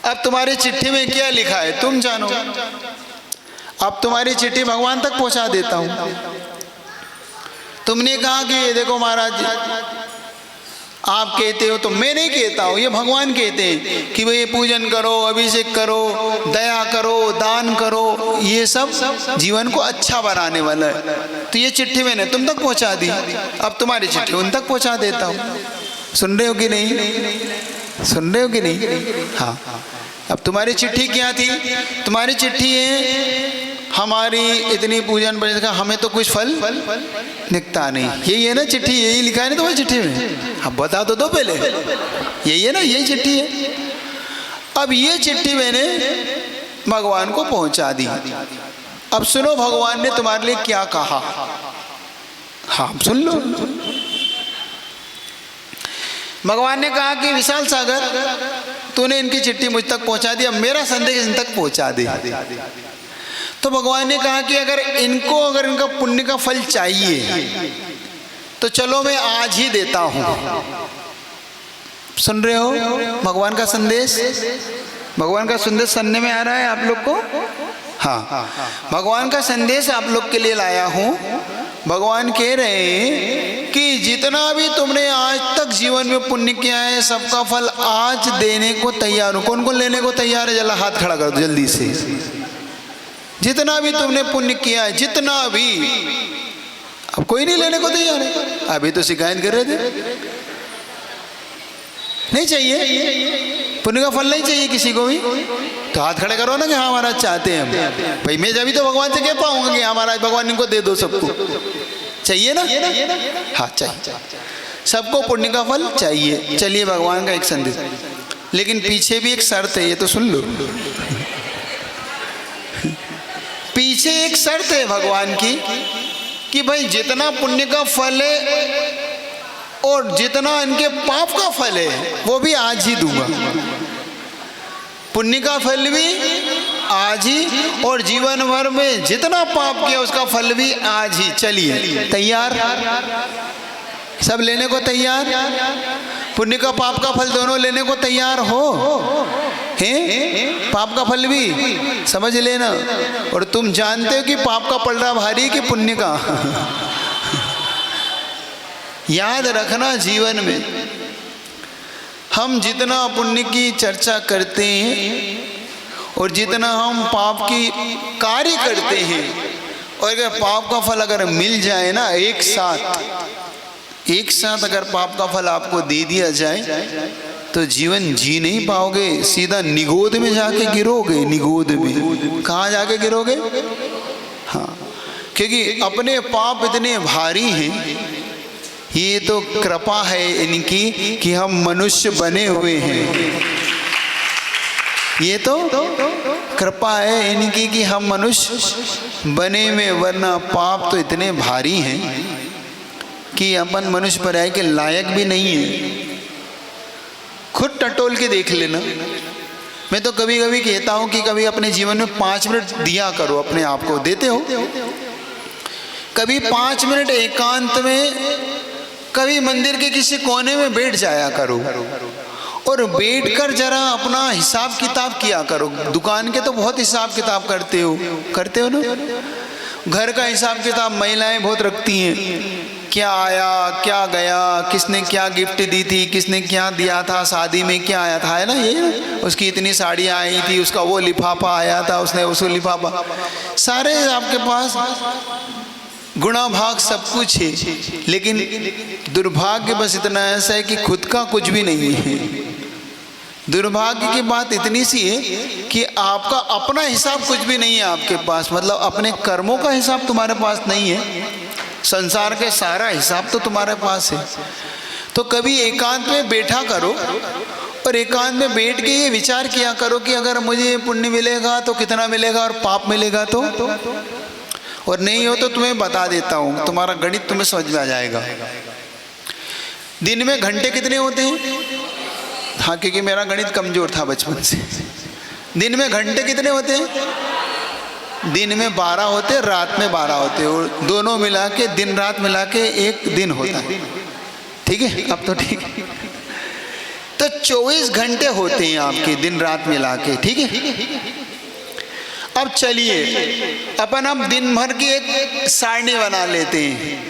अब तुम्हारी चिट्ठी में क्या लिखा है तुम जानो। अब तुम्हारी चिट्ठी भगवान तक पहुंचा देता हूं। तुमने कहा कि देखो महाराज जी आप कहते हो, तो मैं नहीं कहता हूँ, ये भगवान कहते हैं कि भाई पूजन करो, अभिषेक करो, दया करो, दान करो, ये सब जीवन को अच्छा बनाने वाला है। तो ये चिट्ठी मैंने तुम तक पहुँचा दी, अब तुम्हारी चिट्ठी उन तक पहुँचा देता हूँ। सुन रहे हो कि नहीं? सुन रहे हो कि नहीं? हाँ। अब तुम्हारी चिट्ठी क्या थी? तुम्हारी चिट्ठी है हमारी इतनी पूजन पर, हमें तो कुछ फल दिखता नहीं। यही है ना चिट्ठी? यही लिखा है ना तुम्हारी चिट्ठी में? अब बता तो दो पहले। यही है ना? यही चिट्ठी है। अब ये चिट्ठी मैंने भगवान को पहुंचा दी। अब सुनो भगवान ने तुम्हारे लिए क्या कहा। हाँ सुन लो। भगवान ने कहा कि विशाल सागर तूने इनकी चिट्ठी मुझ तक पहुंचा दी, अब मेरा संदेश इन तक पहुंचा दे। तो भगवान ने कहा कि अगर इनका पुण्य का फल चाहिए तो चलो मैं आज ही देता हूं। सुन रहे हो भगवान का संदेश? भगवान का संदेश सुनने में आ रहा है आप लोग को? हाँ, भगवान का संदेश आप लोग के लिए लाया हूं। भगवान कह रहे हैं कि जितना भी तुमने आज तक जीवन में पुण्य किया है सबका फल आज देने को तैयार हो। कौन कौन लेने को तैयार है? जरा हाथ खड़ा कर दो जल्दी से। जितना भी तुमने पुण्य किया है, जितना भी। अब कोई नहीं लेने को तैयार है। अभी तो शिकायत कर रहे थे नहीं चाहिए। पुण्य का फल नहीं चाहिए किसी को भी? तो हाथ खड़े करो ना कि हाँ महाराज चाहते हैं हम। भाई मैं जब तो भगवान से कह पाऊंगा कि हाँ महाराज भगवान इनको दे दो, सबको चाहिए ना? हाँ चाहिए, सबको पुण्य का फल चाहिए। चलिए भगवान का एक संदेश, लेकिन पीछे भी एक शर्त है, ये तो सुन लो। पीछे एक शर्त है भगवान की कि भाई जितना पुण्य का फल है और जितना इनके पाप का फल है वो भी आज ही दूंगा। पुण्य का फल भी आज ही और जीवन भर में जितना पाप किया उसका फल भी आज ही। चलिए तैयार? सब लेने को तैयार? पुण्य का पाप का फल दोनों लेने को तैयार हो? हैं? पाप का फल भी समझ लेना। और तुम जानते हो कि पाप का पलड़ा भारी कि पुण्य का? याद रखना, जीवन में हम जितना पुण्य की चर्चा करते हैं और जितना हम पाप की कार्य करते हैं, और अगर पाप का फल अगर मिल जाए ना एक साथ अगर पाप का फल आपको दे दिया जाए तो जीवन जी नहीं पाओगे, सीधा निगोद में जाके गिरोगे। निगोद में कहाँ जाके गिरोगे? हाँ, क्योंकि अपने पाप इतने भारी हैं। ये तो कृपा है इनकी कि हम मनुष्य बने हुए हैं। ये तो कृपा है इनकी कि हम मनुष्य बने में, वरना पाप तो इतने भारी हैं कि अपन मनुष्य पर्याय के लायक भी नहीं है। खुद टटोल के देख लेना। मैं तो कभी कभी कहता हूँ कि कभी अपने जीवन में 5 मिनट दिया करो अपने आप को। देते हो? कभी 5 मिनट एकांत में कभी मंदिर के किसी कोने में बैठ जाया करो और बैठकर जरा अपना हिसाब किताब किया करो। दुकान के तो बहुत हिसाब किताब करते हो ना? घर का हिसाब किताब महिलाएं बहुत रखती हैं। क्या आया, क्या गया, किसने क्या गिफ्ट दी थी, किसने क्या दिया था, शादी में क्या आया था, है ना? ये उसकी इतनी साड़ियाँ आई थी, उसका वो लिफाफा आया था, उसने उसको लिफाफा, सारे आपके पास गुणा भाग सब कुछ है। लेकिन दुर्भाग्य बस इतना ऐसा है कि खुद का कुछ भी नहीं है। दुर्भाग्य की बात इतनी सी है कि आपका अपना हिसाब कुछ भी नहीं है आपके पास। मतलब अपने कर्मों का हिसाब तुम्हारे पास नहीं है, संसार के सारा हिसाब तो तुम्हारे पास है। तो कभी एकांत में बैठा करो और एकांत में बैठ के ये विचार किया करो कि अगर मुझे पुण्य मिलेगा तो कितना मिलेगा और पाप मिलेगा तो, और नहीं हो तो तुम्हें बता देता हूँ, तुम्हारा गणित तुम्हें समझ में आ जाएगा। दिन में घंटे कितने होते हैं? हाँ, क्योंकि मेरा गणित कमजोर था बचपन से। दिन में घंटे कितने होते हैं? दिन में 12 होते, रात में 12 होते, और दोनों मिला के दिन रात मिला के एक दिन होता है। ठीक है? अब तो ठीक है। तो 24 घंटे होते हैं आपके दिन रात मिला के। ठीक है? अब चलिए अपन अब दिन भर की एक सारणी बना लेते हैं।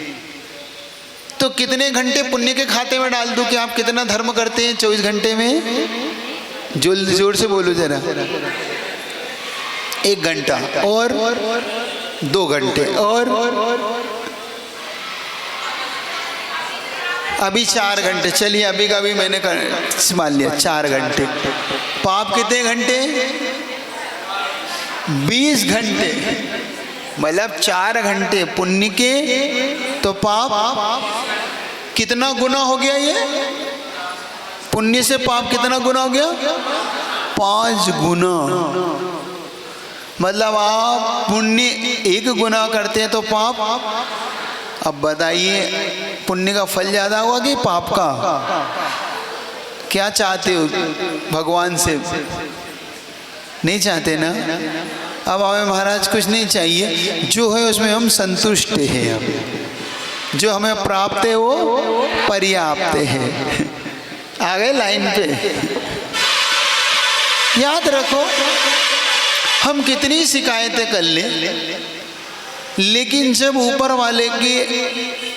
तो कितने घंटे पुण्य के खाते में डाल दूं कि आप कितना धर्म करते हैं 24 घंटे में? जल्दी जोर से बोलो जरा। 1 घंटा और 2 घंटे और अभी 4 घंटे। चलिए अभी का भी मैंने मान लिया 4 घंटे। पाप कितने घंटे? 20 घंटे। मतलब 4 घंटे पुण्य के तो पाप कितना गुना हो गया? ये पुण्य से पाप कितना गुना हो गया? 5 गुना। मतलब आप पुण्य 1 गुना करते हैं तो पाप, अब बताइए पुण्य का फल ज़्यादा हुआ कि पाप का? क्या चाहते हो भगवान से? नहीं चाहते ना? अब हमें महाराज कुछ नहीं चाहिए, जो है उसमें हम संतुष्ट हैं। हम जो हमें प्राप्त है वो पर्याप्त है। आ गए लाइन पे? याद रखो, हम कितनी शिकायतें कर लें, लेकिन जब ऊपर वाले के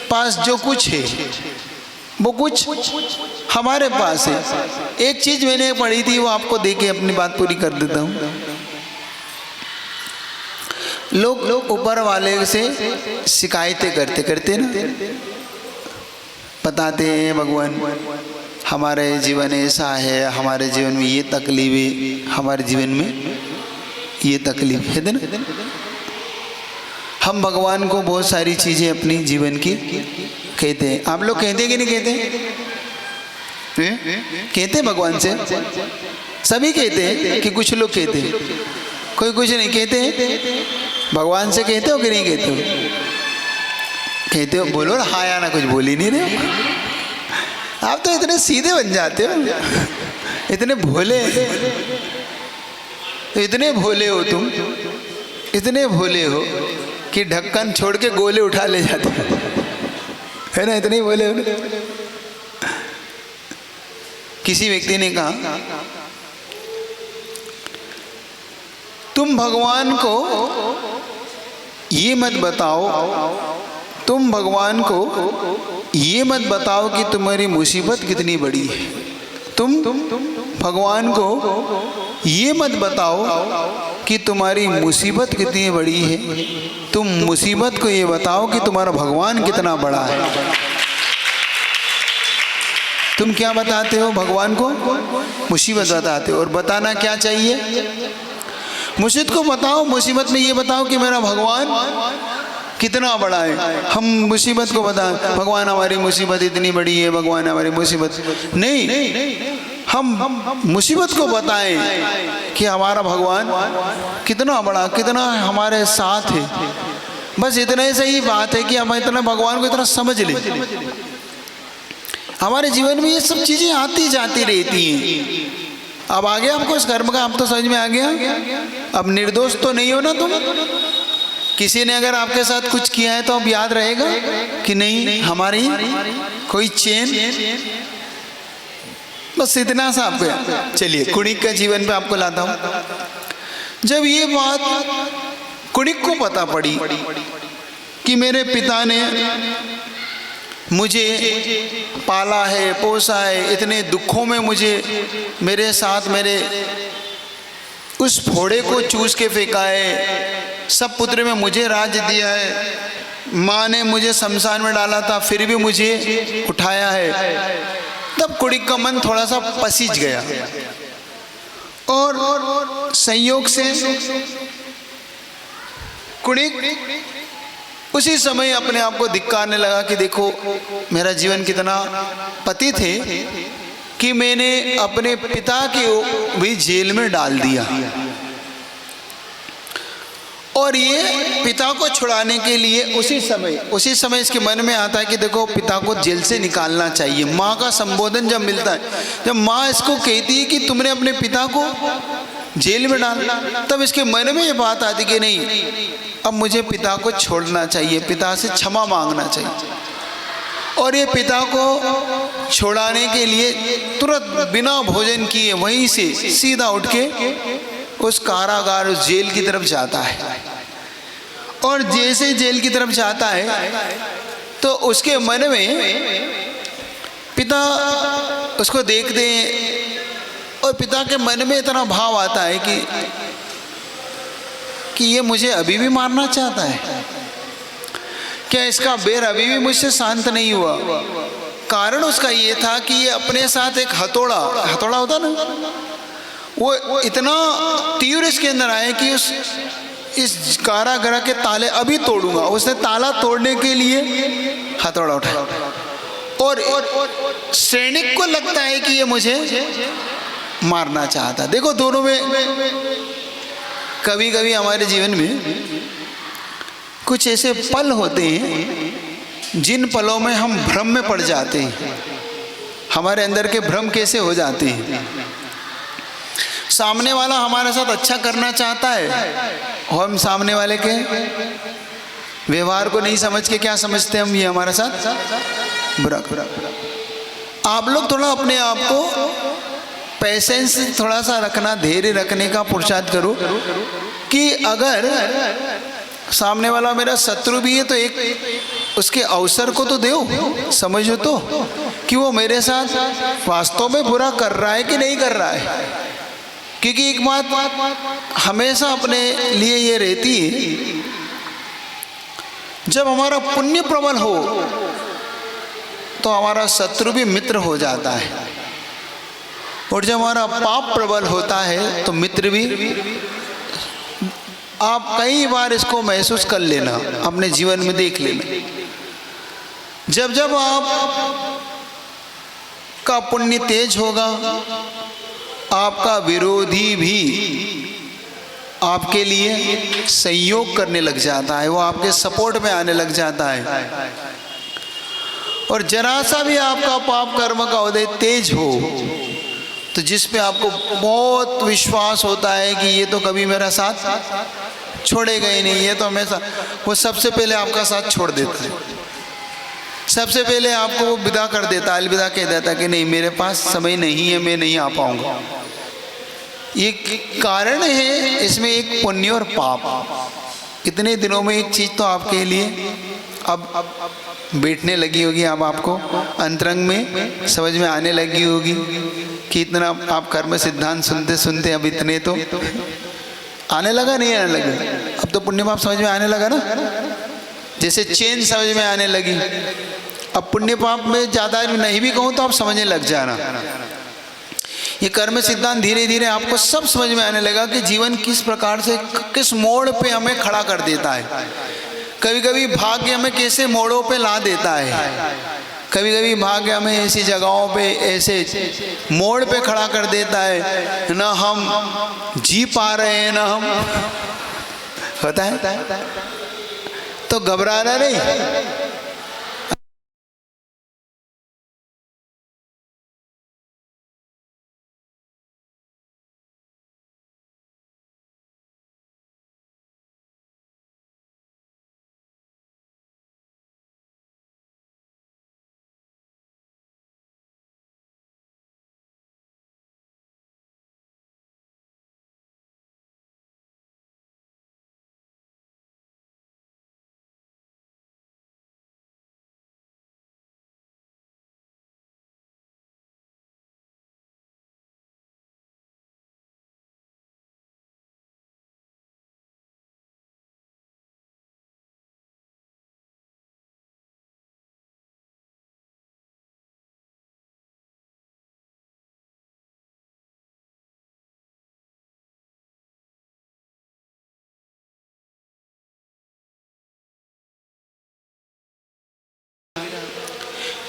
पास जो कुछ है वो कुछ हमारे पास है। एक चीज मैंने पढ़ी थी, वो आपको देके अपनी बात पूरी कर देता हूँ। लोग ऊपर वाले से शिकायतें करते करते ना बताते हैं भगवान हमारे जीवन ऐसा है, हमारे जीवन में ये तकलीफ़ें, हमारे जीवन में ये तकलीफ है ना। हम भगवान को बहुत सारी चीज़ें अपनी जीवन की कहते हैं। आप लोग कहते हैं कि नहीं कहते? कहते हैं भगवान से? सभी कहते हैं कि कुछ लोग कहते हैं? कोई कुछ नहीं कहते हैं? भगवान से कहते हो कि नहीं कहते हो? कहते हो? बोलो ना, हाँ या ना, कुछ बोल ही नहीं रहे। आप तो इतने सीधे बन जाते हो, इतने भोले, इतने भोले हो तुम, इतने भोले हो कि ढक्कन छोड़ के गोले उठा ले जाते हो, है ना? इतने भोले हो। किसी व्यक्ति ने कहा, तुम भगवान को ये मत बताओ, तुम भगवान को ये मत बताओ कि तुम्हारी मुसीबत कितनी बड़ी है। तुम भगवान को ये मत बताओ कि तुम्हारी मुसीबत कितनी बड़ी है, तुम मुसीबत को ये बताओ कि तुम्हारा भगवान कितना बड़ा है। तुम क्या बताते हो भगवान को? मुसीबत बताते हो। और बताना क्या चाहिए? मुसीबत को बताओ, मुसीबत में ये बताओ कि मेरा भगवान कितना बड़ा है। हम मुसीबत को बताएं, भगवान हमारी मुसीबत इतनी बड़ी है, भगवान हमारी मुसीबत नहीं, हम मुसीबत को बताएं कि हमारा भगवान कितना बड़ा, कितना हमारे साथ है। बस इतना ही सही बात है कि हम इतना भगवान को इतना समझ लें। हमारे जीवन में ये सब चीज़ें आती जाती रहती हैं। अब आ गया आपको इस कर्म का, अब तो समझ में आ गया। अब निर्दोष तो नहीं हो ना तुम। किसी ने अगर आपके साथ कुछ किया है तो अब याद रहेगा कि नहीं हमारी कोई चेन। बस इतना सा आपको। चलिए कुणिक का जीवन पे आपको लाता हूँ। जब ये बात कुणिक को पता पड़ी कि मेरे पिता ने मुझे पाला है, पोसा है, इतने दुखों में मुझे मेरे साथ मेरे उस फोड़े को चूस के फेंका है, सब पुत्र में मुझे राज्य दिया है, माँ ने मुझे शमशान में डाला था फिर भी मुझे उठाया है, तब कुणिक का मन थोड़ा सा पसीज गया। और संयोग से कुणिक उसी समय अपने आप को धिक्कारने लगा कि देखो मेरा जीवन कितना पतित है कि मैंने अपने पिता को भी जेल में डाल दिया। और ये पिता को छुड़ाने के लिए उसी समय इसके मन में आता है कि देखो पिता को जेल से निकालना चाहिए। माँ का संबोधन जब मिलता है, जब माँ इसको कहती है कि तुमने अपने पिता को जेल में डाला, तब इसके मन में ये बात आती कि नहीं, अब मुझे पिता को छोड़ना चाहिए, पिता से क्षमा मांगना चाहिए। और ये पिता को छुड़ाने के लिए तुरंत बिना भोजन किए वहीं से सीधा उठ के उस कारागार, उस जेल की तरफ जाता है। और जैसे जेल की तरफ जाता है तो उसके मन में पिता उसको देखते और पिता के मन में इतना भाव आता है कि ये मुझे अभी भी मारना चाहता है। क्या इसका बैर अभी भी मुझसे शांत नहीं हुआ? कारण उसका ये था कि ये अपने साथ एक हथौड़ा होता ना, वो इतना तीव्र इसके अंदर आया कि इस कारागृह के ताले अभी तोड़ूंगा। उसने ताला तोड़ने के लिए हथौड़ा उठाया और सैनिक को लगता है कि ये मुझे मारना चाहता। देखो दोनों में कभी कभी हमारे जीवन में कुछ ऐसे पल होते हैं जिन पलों में हम भ्रम में पड़ जाते हैं। हमारे अंदर के भ्रम कैसे हो जाते हैं? सामने वाला हमारे साथ अच्छा करना चाहता है और हम सामने वाले के व्यवहार को नहीं समझ के क्या समझते हम, ये हमारे साथ बुरा। आप लोग थोड़ा अपने आप को पेशेंस थोड़ा सा रखना, धैर्य रखने का पुरुषार्थ करो कि अगर सामने वाला मेरा शत्रु भी है तो एक उसके अवसर को तो दो, समझो तो कि वो मेरे साथ वास्तव में बुरा कर रहा है कि नहीं कर रहा है। क्योंकि एक बात हमेशा अपने लिए ये रहती है, जब हमारा पुण्य प्रबल हो तो हमारा शत्रु भी मित्र हो जाता है, और जब हमारा पाप प्रबल होता है तो मित्र भी। आप कई बार इसको महसूस कर लेना, अपने जीवन में देख लेना। जब जब आप का पुण्य तेज होगा, आपका विरोधी भी आपके लिए सहयोग करने लग जाता है, वो आपके सपोर्ट में आने लग जाता है। और जरा सा भी आपका पाप कर्म का उदय तेज हो तो जिस पे आपको बहुत विश्वास होता है कि ये तो कभी मेरा साथ छोड़ेगा ही नहीं, ये तो हमेशा, वो सबसे पहले आपका साथ छोड़ देता है, सबसे पहले आपको वो विदा कर देता, अलविदा कह देता कि नहीं मेरे पास समय नहीं है, मैं नहीं आ पाऊंगा। ये कारण है इसमें, एक पुण्य और पाप। इतने दिनों में एक चीज़ तो आपके लिए अब बैठने लगी होगी, अब आपको अंतरंग में समझ में आने लगी होगी कि इतना आप कर्म सिद्धांत सुनते सुनते अब इतने तो आने लगा, नहीं आने लगा? अब तो पुण्य पाप समझ में आने लगा ना, जैसे चेन समझ में आने लगी। अब पुण्य पाप में ज़्यादा नहीं भी कहूँ तो आप समझने लग जाना। ये कर्म सिद्धांत धीरे धीरे आपको सब समझ में आने लगा कि जीवन किस प्रकार से, किस मोड़ पे हमें खड़ा कर देता है। कभी कभी भाग्य हमें कैसे मोड़ों पे ला देता है, कभी कभी भाग्य हमें ऐसी जगहों पे, ऐसे मोड़ पे खड़ा कर देता है, ना हम जी पा रहे हैं ना हम, होता है तो घबराना नहीं।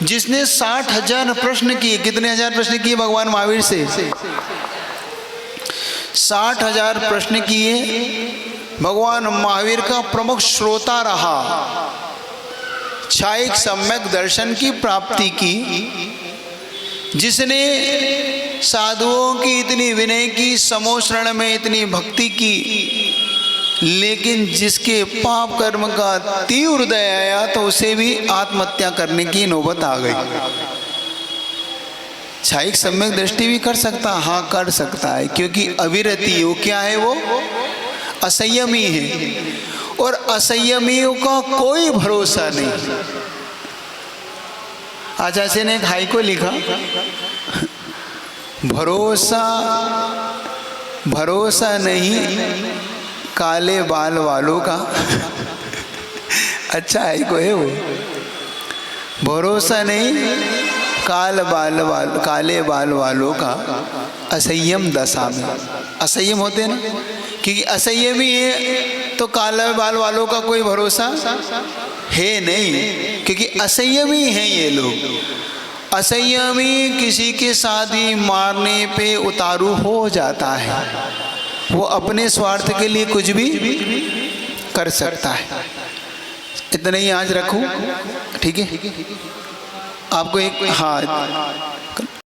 जिसने 60,000 प्रश्न किए, कितने हजार प्रश्न किए भगवान महावीर से? 60,000 प्रश्न किए। भगवान महावीर का प्रमुख श्रोता रहा, क्षायिक सम्यक दर्शन की प्राप्ति की। जिसने साधुओं की इतनी विनय की, समोशरण में इतनी भक्ति की, लेकिन जिसके पाप कर्म का तीव्र उदय आया तो उसे भी आत्महत्या करने की नौबत आ गई। क्षायिक सम्यक दृष्टि भी कर सकता, हाँ कर सकता है, क्योंकि अविरति वो क्या है, वो असंयमी है, और असंयमियों का कोई भरोसा नहीं। आचार्य ने एक हाइको लिखा, भरोसा नहीं काले बाल वालों का। अच्छा हाइको है वो, भरोसा नहीं काले बाल वालों का असंयम दशा में। असंयम होते हैं ना, क्योंकि असंयमी है तो काले बाल वालों का कोई भरोसा है नहीं, क्योंकि असंयमी हैं ये लोग। असंयमी किसी के साथ ही मारने पे उतारू हो जाता है, वो अपने स्वार्थ के लिए कुछ भी कर सकता है। इतना ही आज रखूं, ठीक है? आपको एक, हाँ